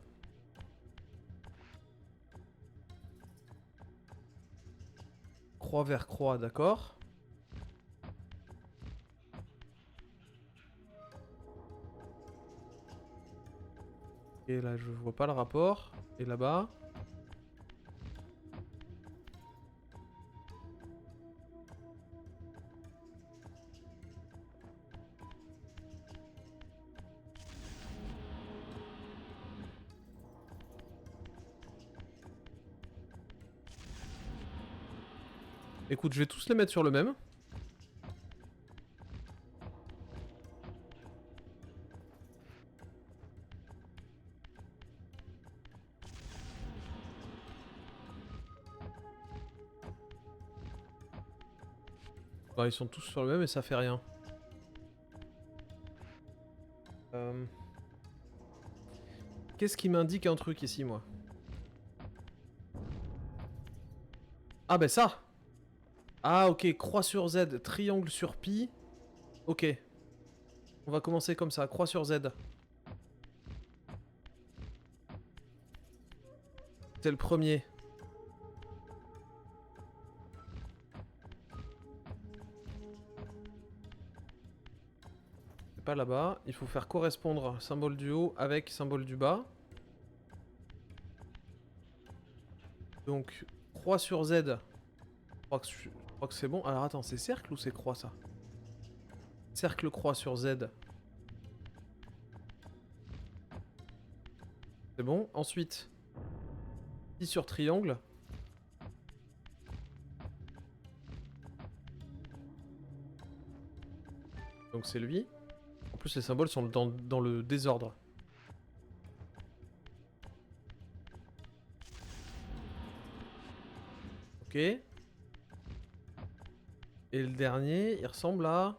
Speaker 1: Croix vers croix, d'accord. Et là je vois pas le rapport. Et là-bas. Écoute, je vais tous les mettre sur le même. Bah, ils sont tous sur le même et ça fait rien. Qu'est-ce qui m'indique un truc ici, moi? Ah bah ça! Ah ok, croix sur Z, triangle sur pi. Ok. On va commencer comme ça, croix sur Z. C'est le premier. C'est pas là-bas. Il faut faire correspondre symbole du haut avec symbole du bas. Donc, croix sur Z. Je crois que c'est bon. Alors attends, c'est cercle ou c'est croix ça? Cercle croix sur Z. C'est bon. Ensuite, pi sur triangle. Donc c'est lui. En plus les symboles sont dans le désordre. Ok. Et le dernier, il ressemble à...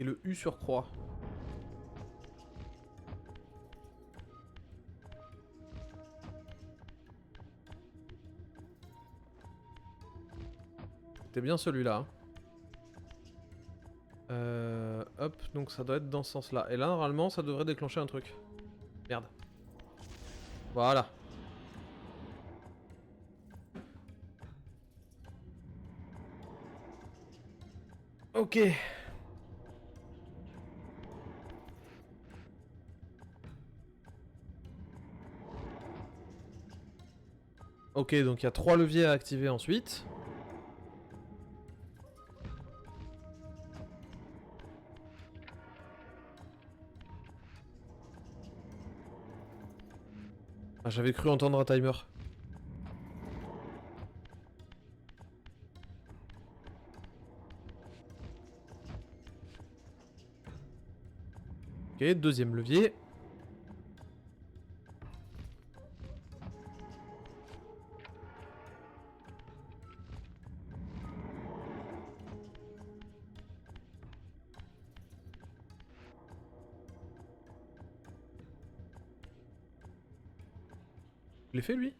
Speaker 1: Et le U sur croix. C'était bien celui-là. Hop, donc ça doit être dans ce sens-là. Et là, normalement, ça devrait déclencher un truc. Merde. Voilà. Ok. Ok, donc il y a 3 leviers à activer ensuite. Ah, j'avais cru entendre un timer. Ok, deuxième levier. Je l'ai fait lui?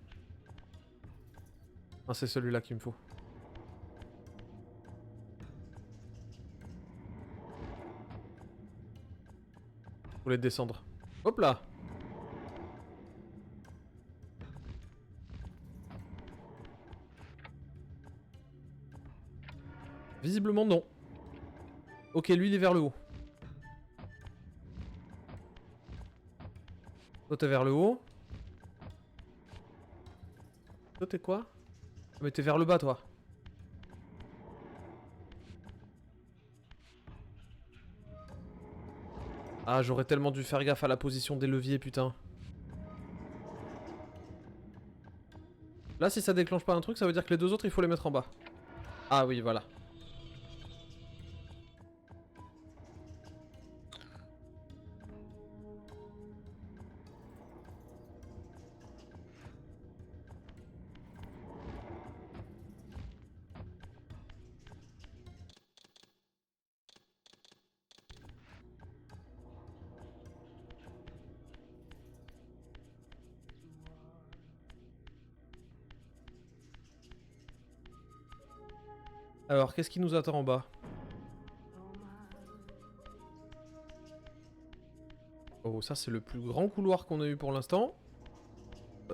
Speaker 1: Ah, c'est celui-là qu'il me faut. Je voulais descendre. Hop là! Visiblement non. Ok, lui il est vers le haut. Toi t'es vers le haut. Toi t'es quoi? Ah, mais t'es vers le bas toi. Ah, j'aurais tellement dû faire gaffe à la position des leviers, putain. Là, si ça déclenche pas un truc, ça veut dire que les deux autres, il faut les mettre en bas. Ah oui, voilà. Alors, qu'est-ce qui nous attend en bas? Oh, ça c'est le plus grand couloir qu'on a eu pour l'instant.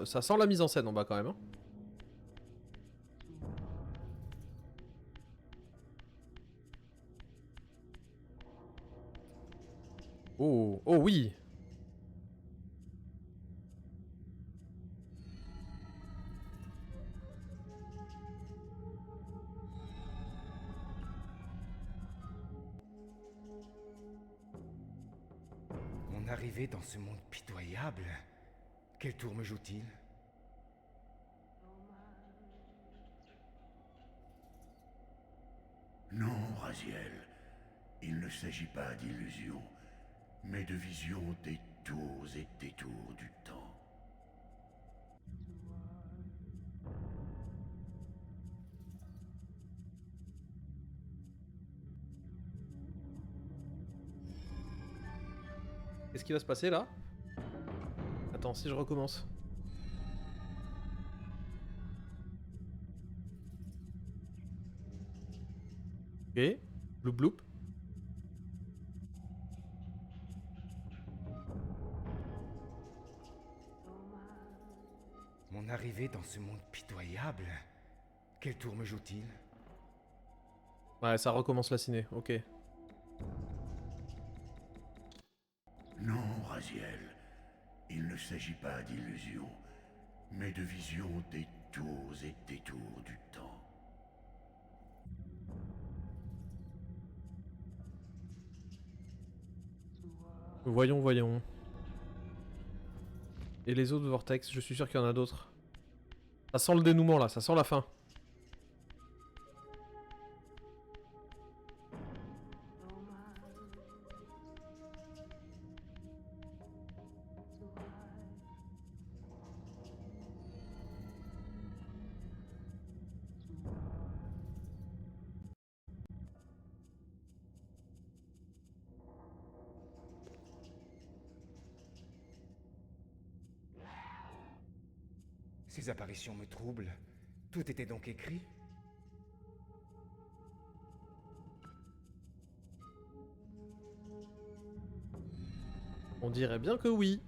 Speaker 1: Ça sent la mise en scène en bas quand même. Hein. Oh, oh oui.
Speaker 3: Mon arrivée dans ce monde pitoyable. Quel tour me joue-t-il?
Speaker 2: Non, Raziel. Il ne s'agit pas d'illusions, mais de visions des tours et détours du temps.
Speaker 1: Qu'est-ce qui va se passer là? Attends, si je recommence. Ok. Bloup bloup.
Speaker 3: Mon arrivée dans ce monde pitoyable. Quel tour me joue-t-il?
Speaker 1: Ouais, ça recommence la ciné, ok.
Speaker 2: Non, Raziel. Il ne s'agit pas d'illusions, mais de visions des tours et détours du temps.
Speaker 1: Voyons, voyons. Et les autres vortex, je suis sûr qu'il y en a d'autres. Ça sent le dénouement là, ça sent la fin.
Speaker 3: Ces apparitions me troublent. Tout était donc écrit?
Speaker 1: On dirait bien que oui.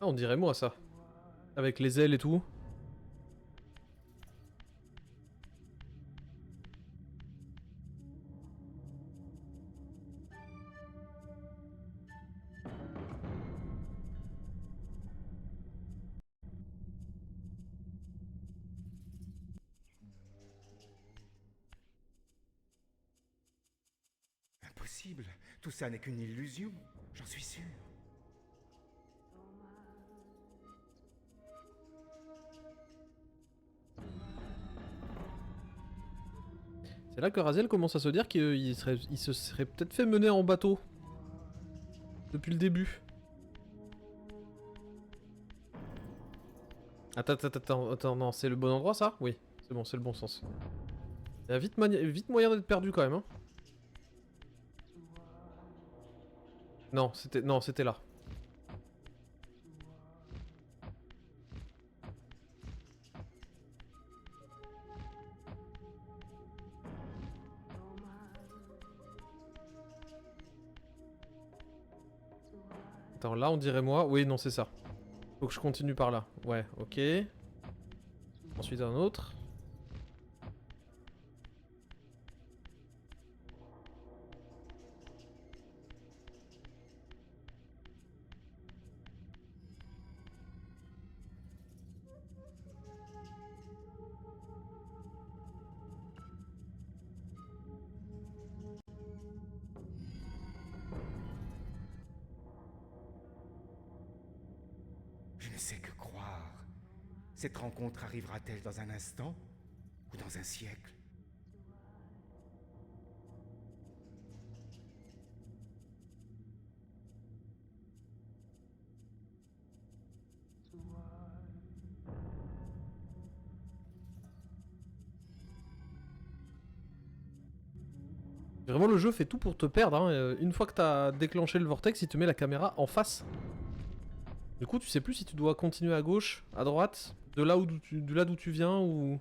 Speaker 1: Ah, on dirait moi ça. Avec les ailes et tout.
Speaker 3: impossible. Tout ça n'est qu'une illusion, j'en suis sûr.
Speaker 1: C'est là que Raziel commence à se dire qu'il se serait peut-être fait mener en bateau. Depuis le début. Attends, non, c'est le bon endroit ça? Oui, c'est bon, c'est le bon sens. Il y a vite moyen d'être perdu quand même. Hein. Non, c'était là. Attends, là on dirait moi. Oui, non, c'est ça. Faut que je continue par là. Ouais, ok. Ensuite un autre.
Speaker 3: Je ne sais que croire. Cette rencontre arrivera-t-elle dans un instant ou dans un siècle?
Speaker 1: Vraiment, le jeu fait tout pour te perdre. Hein. Une fois que t'as déclenché le vortex, il te met la caméra en face. Du coup, tu sais plus si tu dois continuer à gauche, à droite, de là d'où tu viens ou...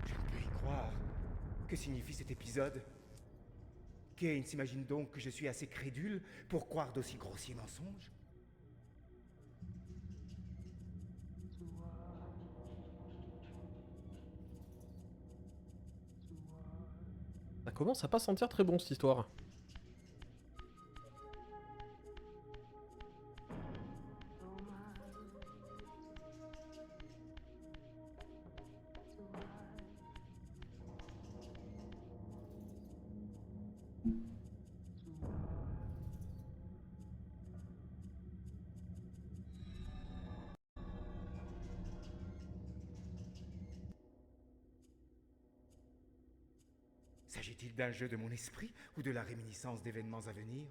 Speaker 3: Je ne peux y croire. Que signifie cet épisode? Kane s'imagine donc que je suis assez crédule pour croire d'aussi grossiers mensonges?
Speaker 1: Ça commence à pas sentir très bon cette histoire.
Speaker 3: S'agit-il d'un jeu de mon esprit ou de la réminiscence d'événements à venir?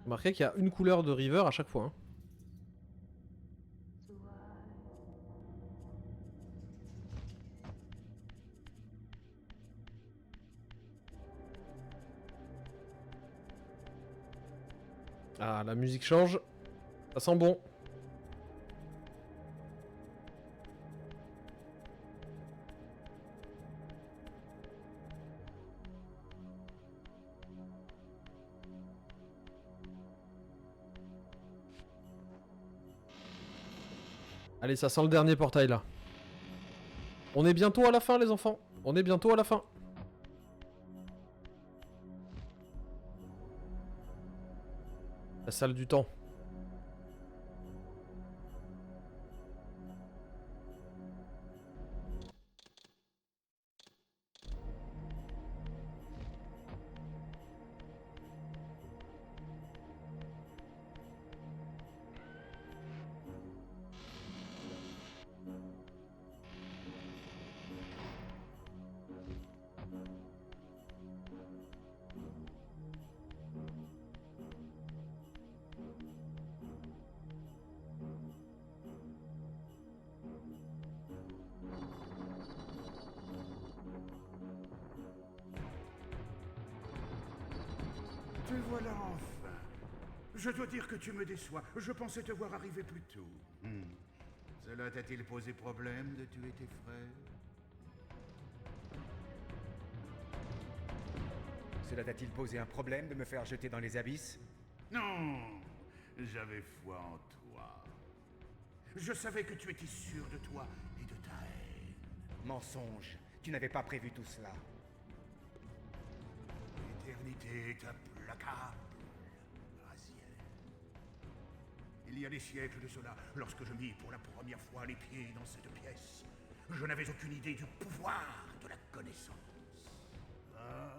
Speaker 1: Remarquez qu'il y a une couleur de River à chaque fois. Hein. Ah, la musique change. Ça sent bon. Allez, ça sent le dernier portail là. On est bientôt à la fin les enfants. On est bientôt à la fin. La salle du temps.
Speaker 2: Te voilà enfin. Je dois dire que tu me déçois. Je pensais te voir arriver plus tôt. Cela t'a-t-il posé problème de tuer tes frères?
Speaker 3: Cela t'a-t-il posé un problème de me faire jeter dans les abysses?
Speaker 2: Non, j'avais foi en toi. Je savais que tu étais sûr de toi et de ta haine.
Speaker 3: Mensonge, tu n'avais pas prévu tout cela.
Speaker 2: L'éternité est implacable, Raziel. Il y a des siècles de cela, lorsque je mis pour la première fois les pieds dans cette pièce, je n'avais aucune idée du pouvoir de la connaissance. Ah,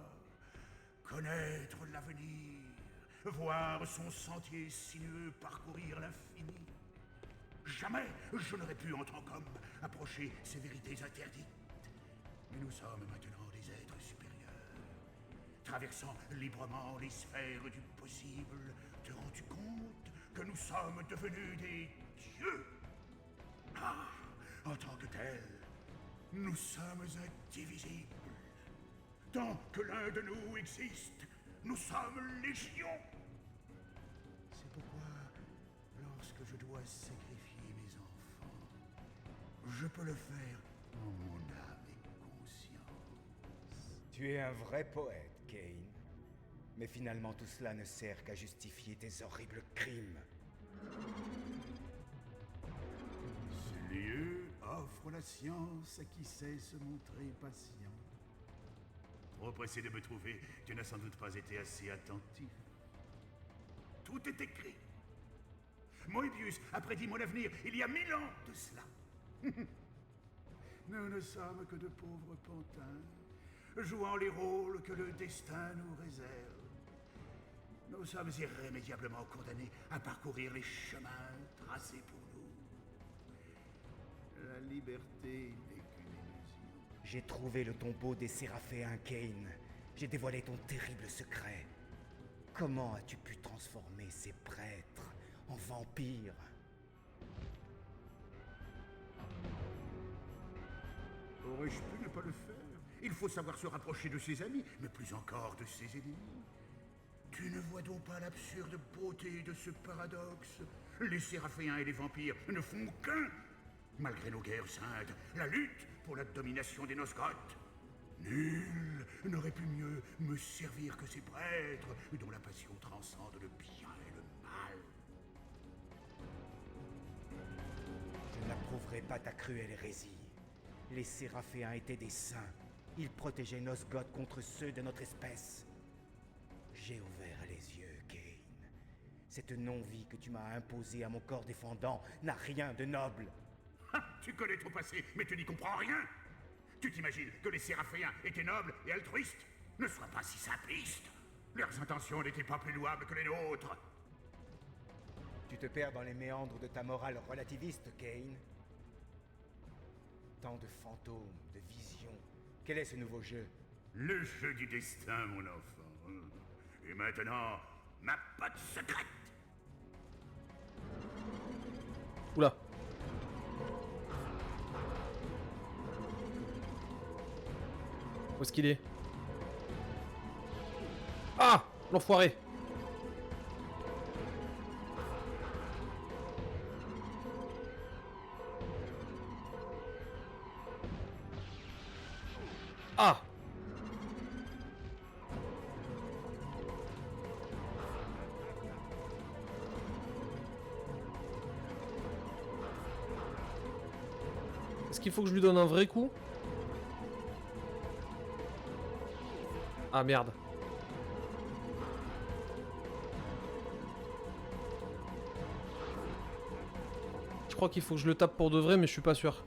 Speaker 2: connaître l'avenir, voir son sentier sinueux parcourir l'infini. Jamais je n'aurais pu, en tant qu'homme, approcher ces vérités interdites. Mais nous sommes maintenant des êtres supérieurs. Traversant librement les sphères du possible, te rends-tu compte que nous sommes devenus des dieux? Ah, en tant que tels, nous sommes indivisibles. Tant que l'un de nous existe, nous sommes légion. C'est pourquoi, lorsque je dois sacrifier mes enfants, je peux le faire en mon âme et conscience.
Speaker 3: Tu es un vrai poète, Kane. Mais finalement, tout cela ne sert qu'à justifier tes horribles crimes.
Speaker 2: Ce lieu offre la science à qui sait se montrer patient. Trop pressé de me trouver, tu n'as sans doute pas été assez attentif. Tout est écrit. Moebius a prédit mon avenir il y a 1000 ans de cela. Nous ne sommes que de pauvres pantins, jouant les rôles que le destin nous réserve. Nous sommes irrémédiablement condamnés à parcourir les chemins tracés pour nous. La liberté n'est qu'une illusion.
Speaker 3: J'ai trouvé le tombeau des Séraphéens, Kane. J'ai dévoilé ton terrible secret. Comment as-tu pu transformer ces prêtres en vampires?
Speaker 2: Aurais-je pu ne pas le faire? Il faut savoir se rapprocher de ses amis, mais plus encore de ses ennemis. Tu ne vois donc pas l'absurde beauté de ce paradoxe? Les Séraphéens et les vampires ne font qu'un. Malgré nos guerres saintes, la lutte pour la domination des Nosgoths. Nul n'aurait pu mieux me servir que ces prêtres, dont la passion transcende le bien et le mal.
Speaker 3: Je n'approuverai pas ta cruelle hérésie. Les Séraphéens étaient des saints. Ils protégeaient Nosgoth contre ceux de notre espèce. J'ai ouvert les yeux, Kane. Cette non-vie que tu m'as imposée à mon corps défendant n'a rien de noble.
Speaker 2: Ah, tu connais ton passé, mais tu n'y comprends rien. Tu t'imagines que les Séraphéens étaient nobles et altruistes? Ne sois pas si simpliste. Leurs intentions n'étaient pas plus louables que les nôtres.
Speaker 3: Tu te perds dans les méandres de ta morale relativiste, Kane. Tant de fantômes, de visions. Quel est ce nouveau jeu?
Speaker 2: Le jeu du destin, mon enfant. Et maintenant, ma botte secrète.
Speaker 1: Oula. Où est-ce qu'il est? Ah! L'enfoiré! Ah! Est-ce qu'il faut que je lui donne un vrai coup? Ah merde. Je crois qu'il faut que je le tape pour de vrai, mais je suis pas sûr.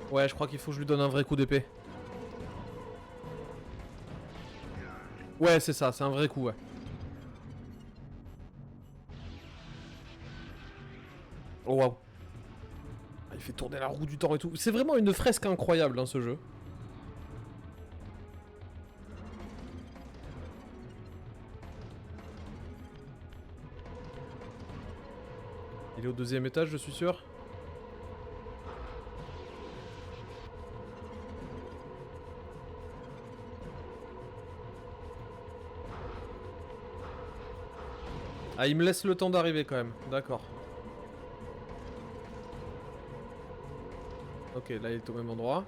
Speaker 1: Ouais, je crois qu'il faut que je lui donne un vrai coup d'épée. Ouais, c'est ça, c'est un vrai coup, ouais. Oh waouh. Il fait tourner la roue du temps et tout. C'est vraiment une fresque incroyable dans ce jeu. Il est au 2e étage, je suis sûr. Ah, il me laisse le temps d'arriver quand même. D'accord. Ok, là il est au même endroit.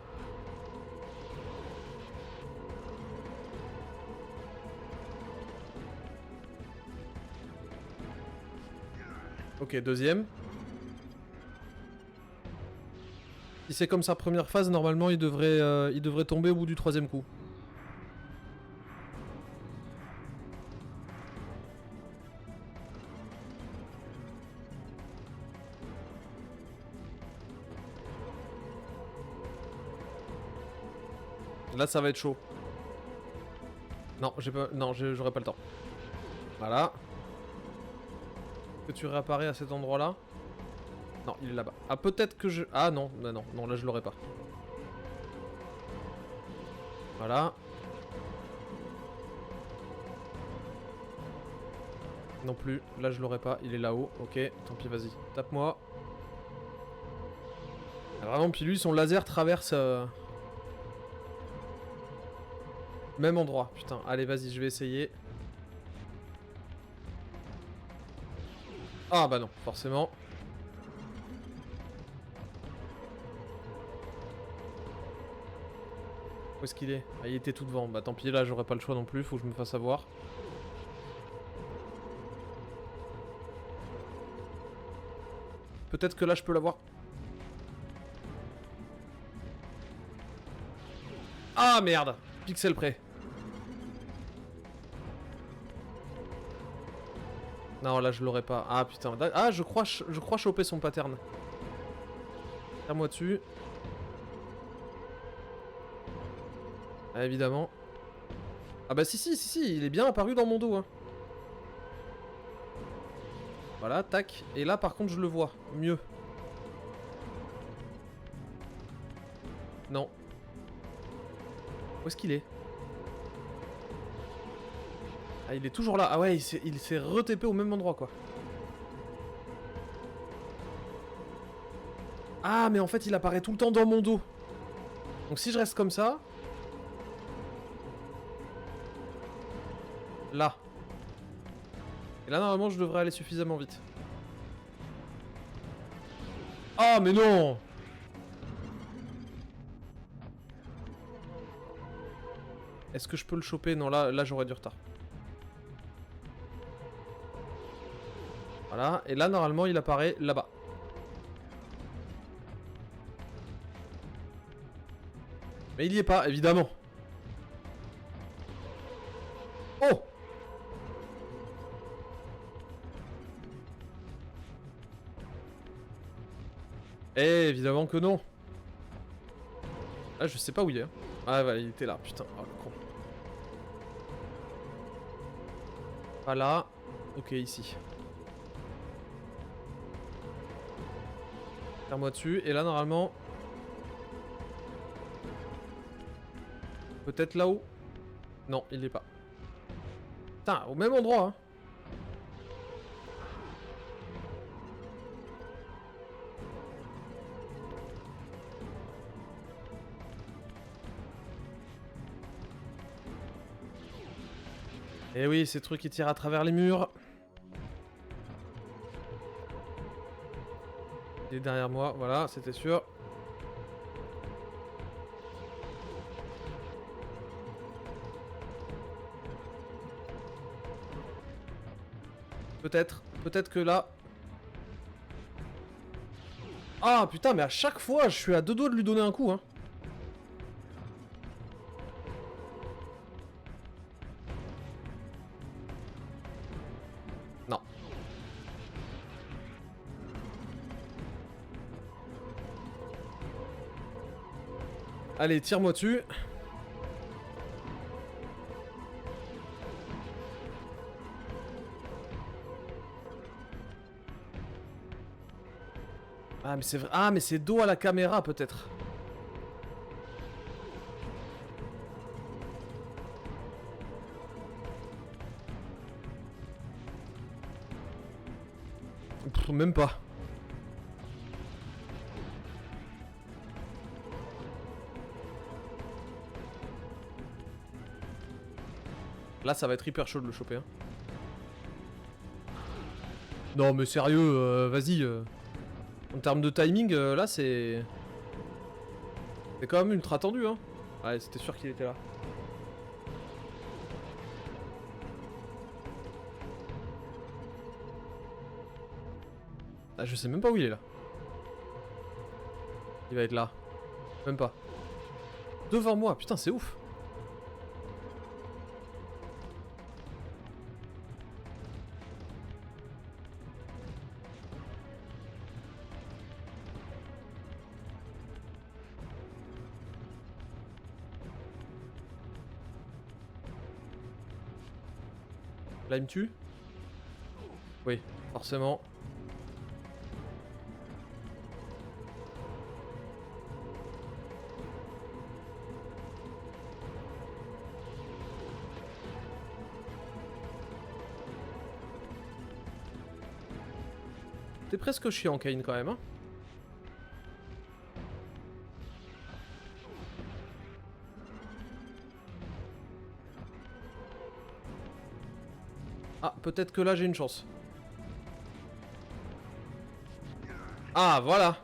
Speaker 1: Ok, deuxième. Si c'est comme sa première phase, normalement il devrait tomber au bout du troisième coup. Là ça va être chaud. Non, j'ai pas. Non, j'aurais pas le temps. Voilà. Que tu réapparais à cet endroit-là. Non, il est là-bas. Ah, peut-être que je... Ah non, non, là je l'aurais pas. Voilà. Non plus, là je l'aurais pas, il est là-haut. Ok, tant pis, vas-y, tape-moi. Ah, vraiment, puis lui, son laser traverse... Même endroit, putain. Allez, vas-y, je vais essayer. Ah bah non, forcément. Où est-ce qu'il est? Ah, il était tout devant. Bah tant pis, là j'aurais pas le choix non plus, faut que je me fasse avoir. Peut-être que là je peux l'avoir. Ah merde! Pixel près. Non, là je l'aurais pas. Ah putain. Ah, je crois choper son pattern. Tire-moi dessus. Ah, évidemment. Ah bah si, il est bien apparu dans mon dos. Hein. Voilà, tac. Et là par contre je le vois. Mieux. Non. Où est-ce qu'il est? Ah, il est toujours là. Ah ouais, il s'est re-TP au même endroit, quoi. Ah, mais en fait, il apparaît tout le temps dans mon dos. Donc si je reste comme ça... Là. Et là, normalement, je devrais aller suffisamment vite. Ah, mais non! Est-ce que je peux le choper? Non, là j'aurais du retard. Voilà, et là normalement il apparaît là-bas. Mais il y est pas, évidemment. Oh! Eh, évidemment que non. Ah, je sais pas où il est. Ah, ouais, il était là, putain. Oh, le con. Pas là. Ok, ici. Tire-moi dessus. Et là, normalement... Peut-être là-haut? Non, il l'est pas. Putain, au même endroit, hein. Eh oui, ces trucs qui tirent à travers les murs. Il est derrière moi, voilà, c'était sûr. Peut-être que là... Ah putain, mais à chaque fois, je suis à deux doigts de lui donner un coup, hein. Non. Allez, tire-moi dessus. Ah mais c'est vrai. Ah mais c'est dos à la caméra peut-être. Même pas. Là ça va être hyper chaud de le choper. Hein. Non mais sérieux, vas-y. En termes de timing, là c'est... C'est quand même ultra tendu, hein. Ouais, c'était sûr qu'il était là. Ah, je sais même pas où il est là. Il va être là. Même pas. Devant moi, putain, c'est ouf. Là, il me tue? Oui, forcément. T'es presque chiant, Kane, quand même, hein. Ah, peut-être que là, j'ai une chance. Ah, voilà.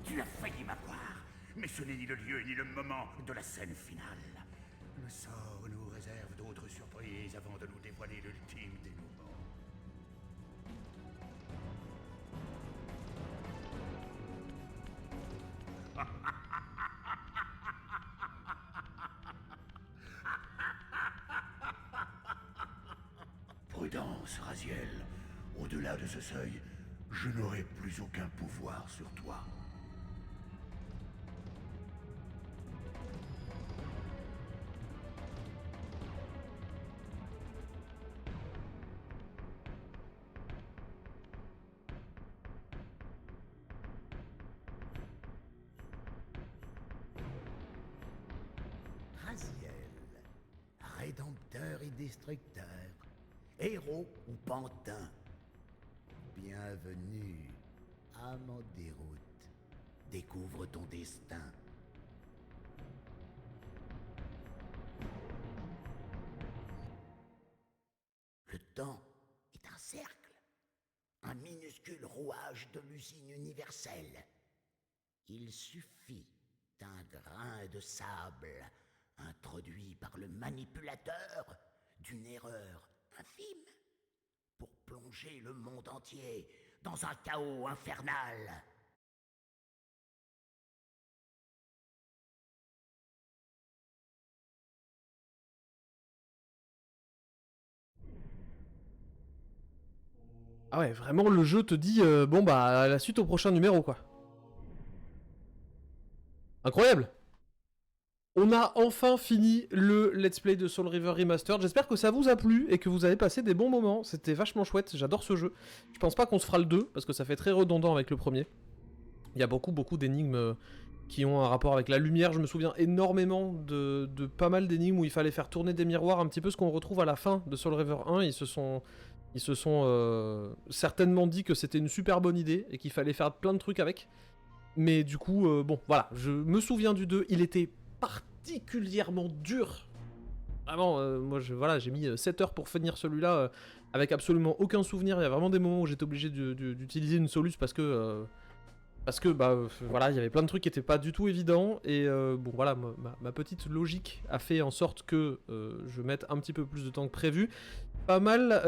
Speaker 2: Tu as failli m'avoir, mais ce n'est ni le lieu ni le moment de la scène finale. Le sort nous réserve d'autres surprises avant de nous dévoiler l'ultime dénouement. Prudence, Raziel. Au-delà de ce seuil, je n'aurai plus aucun pouvoir sur toi.
Speaker 4: Raziel, rédempteur et destructeur, héros ou pantin. Bienvenue, âme en déroute. Découvre ton destin. Le temps est un cercle, un minuscule rouage de l'usine universelle. Il suffit d'un grain de sable introduit par le manipulateur d'une erreur infime pour plonger le monde entier dans un chaos infernal.
Speaker 1: Ah ouais, vraiment, le jeu te dit, bon bah, la suite au prochain numéro, quoi. Incroyable. On a enfin fini le let's play de Soul River Remastered. J'espère que ça vous a plu et que vous avez passé des bons moments. C'était vachement chouette, j'adore ce jeu. Je pense pas qu'on se fera le 2, parce que ça fait très redondant avec le premier. Il y a beaucoup d'énigmes qui ont un rapport avec la lumière. Je me souviens énormément de pas mal d'énigmes où il fallait faire tourner des miroirs, un petit peu ce qu'on retrouve à la fin de Soul River 1. Ils se sont certainement dit que c'était une super bonne idée et qu'il fallait faire plein de trucs avec. Mais du coup, bon, voilà, je me souviens du 2, il était particulièrement dur. Vraiment, moi, voilà, j'ai mis 7 heures pour finir celui-là avec absolument aucun souvenir. Il y a vraiment des moments où j'étais obligé d'utiliser une soluce parce que, bah, voilà, il y avait plein de trucs qui étaient pas du tout évidents. Et bon, voilà, ma petite logique a fait en sorte que je mette un petit peu plus de temps que prévu. Pas mal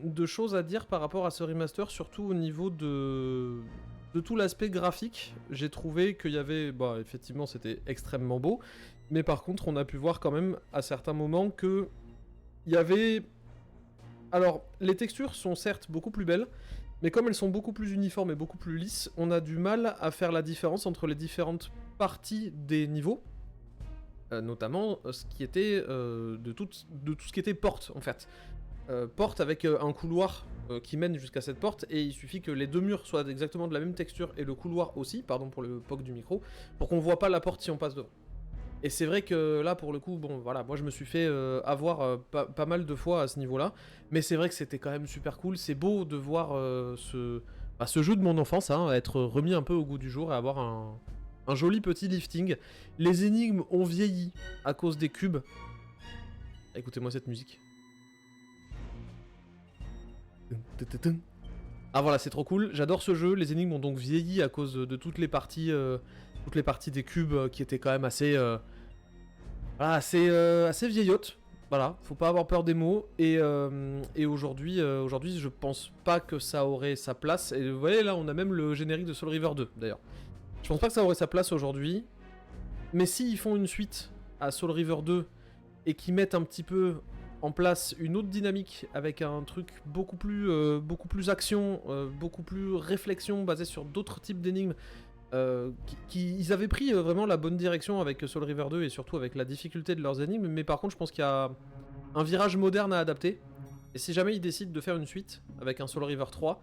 Speaker 1: de choses à dire par rapport à ce remaster, surtout au niveau de tout l'aspect graphique. J'ai trouvé qu'il y avait, bah effectivement c'était extrêmement beau, mais par contre on a pu voir quand même à certains moments que il y avait... Alors les textures sont certes beaucoup plus belles, mais comme elles sont beaucoup plus uniformes et beaucoup plus lisses, on a du mal à faire la différence entre les différentes parties des niveaux, notamment ce qui était de tout ce qui était porte en fait. Porte avec un couloir qui mène jusqu'à cette porte, et il suffit que les deux murs soient exactement de la même texture et le couloir aussi, pardon pour le POC du micro, pour qu'on voit pas la porte si on passe devant. Et c'est vrai que là pour le coup, bon voilà, moi je me suis fait avoir pas mal de fois à ce niveau-là, mais c'est vrai que c'était quand même super cool. C'est beau de voir ce jeu de mon enfance hein, être remis un peu au goût du jour et avoir un joli petit lifting. Les énigmes ont vieilli à cause des cubes. Écoutez-moi cette musique. Ah voilà, c'est trop cool, j'adore ce jeu, les énigmes ont donc vieilli à cause de toutes les parties des cubes qui étaient quand même assez... voilà, assez vieillottes. Voilà, faut pas avoir peur des mots, et aujourd'hui, je pense pas que ça aurait sa place, et vous voyez là, on a même le générique de Soul River 2, d'ailleurs. Je pense pas que ça aurait sa place aujourd'hui, mais s'ils font une suite à Soul River 2, et qu'ils mettent un petit peu en place une autre dynamique avec un truc beaucoup plus action, beaucoup plus réflexion basé sur d'autres types d'énigmes. Ils avaient pris vraiment la bonne direction avec Soul River 2 et surtout avec la difficulté de leurs énigmes, mais par contre je pense qu'il y a un virage moderne à adapter. Et si jamais ils décident de faire une suite avec un Soul River 3,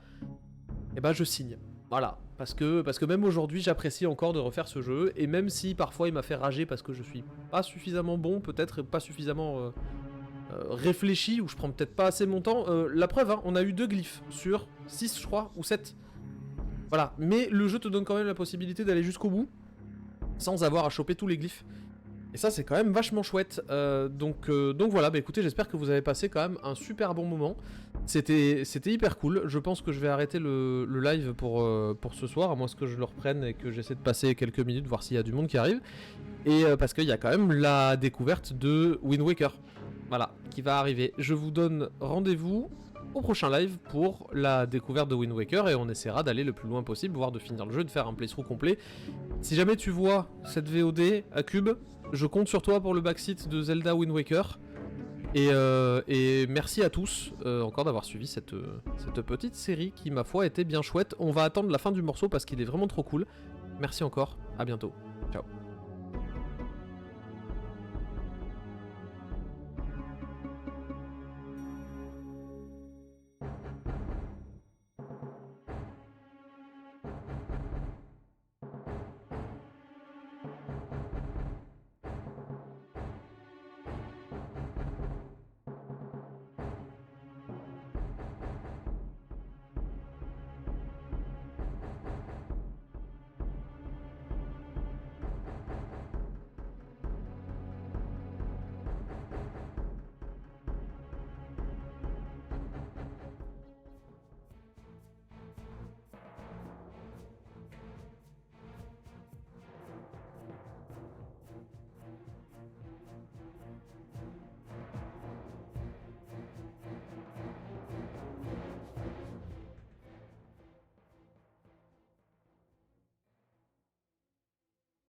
Speaker 1: eh ben je signe. Voilà, parce que même aujourd'hui j'apprécie encore de refaire ce jeu, et même si parfois il m'a fait rager parce que je suis pas suffisamment bon, peut-être pas suffisamment réfléchi, ou je prends peut-être pas assez mon temps. La preuve, hein, on a eu 2 glyphes sur 6 je crois, ou 7. Voilà, mais le jeu te donne quand même la possibilité d'aller jusqu'au bout, sans avoir à choper tous les glyphes. Et ça c'est quand même vachement chouette. Donc voilà, bah écoutez, j'espère que vous avez passé quand même un super bon moment. C'était hyper cool. Je pense que je vais arrêter le live pour ce soir, à moins que je le reprenne et que j'essaie de passer quelques minutes, voir s'il y a du monde qui arrive. Et parce qu'il y a quand même la découverte de Wind Waker. Voilà, qui va arriver. Je vous donne rendez-vous au prochain live pour la découverte de Wind Waker, et on essaiera d'aller le plus loin possible, voire de finir le jeu, de faire un playthrough complet. Si jamais tu vois cette VOD à Cube, je compte sur toi pour le backseat de Zelda Wind Waker. Et merci à tous encore d'avoir suivi cette petite série qui, ma foi, était bien chouette. On va attendre la fin du morceau parce qu'il est vraiment trop cool. Merci encore, à bientôt.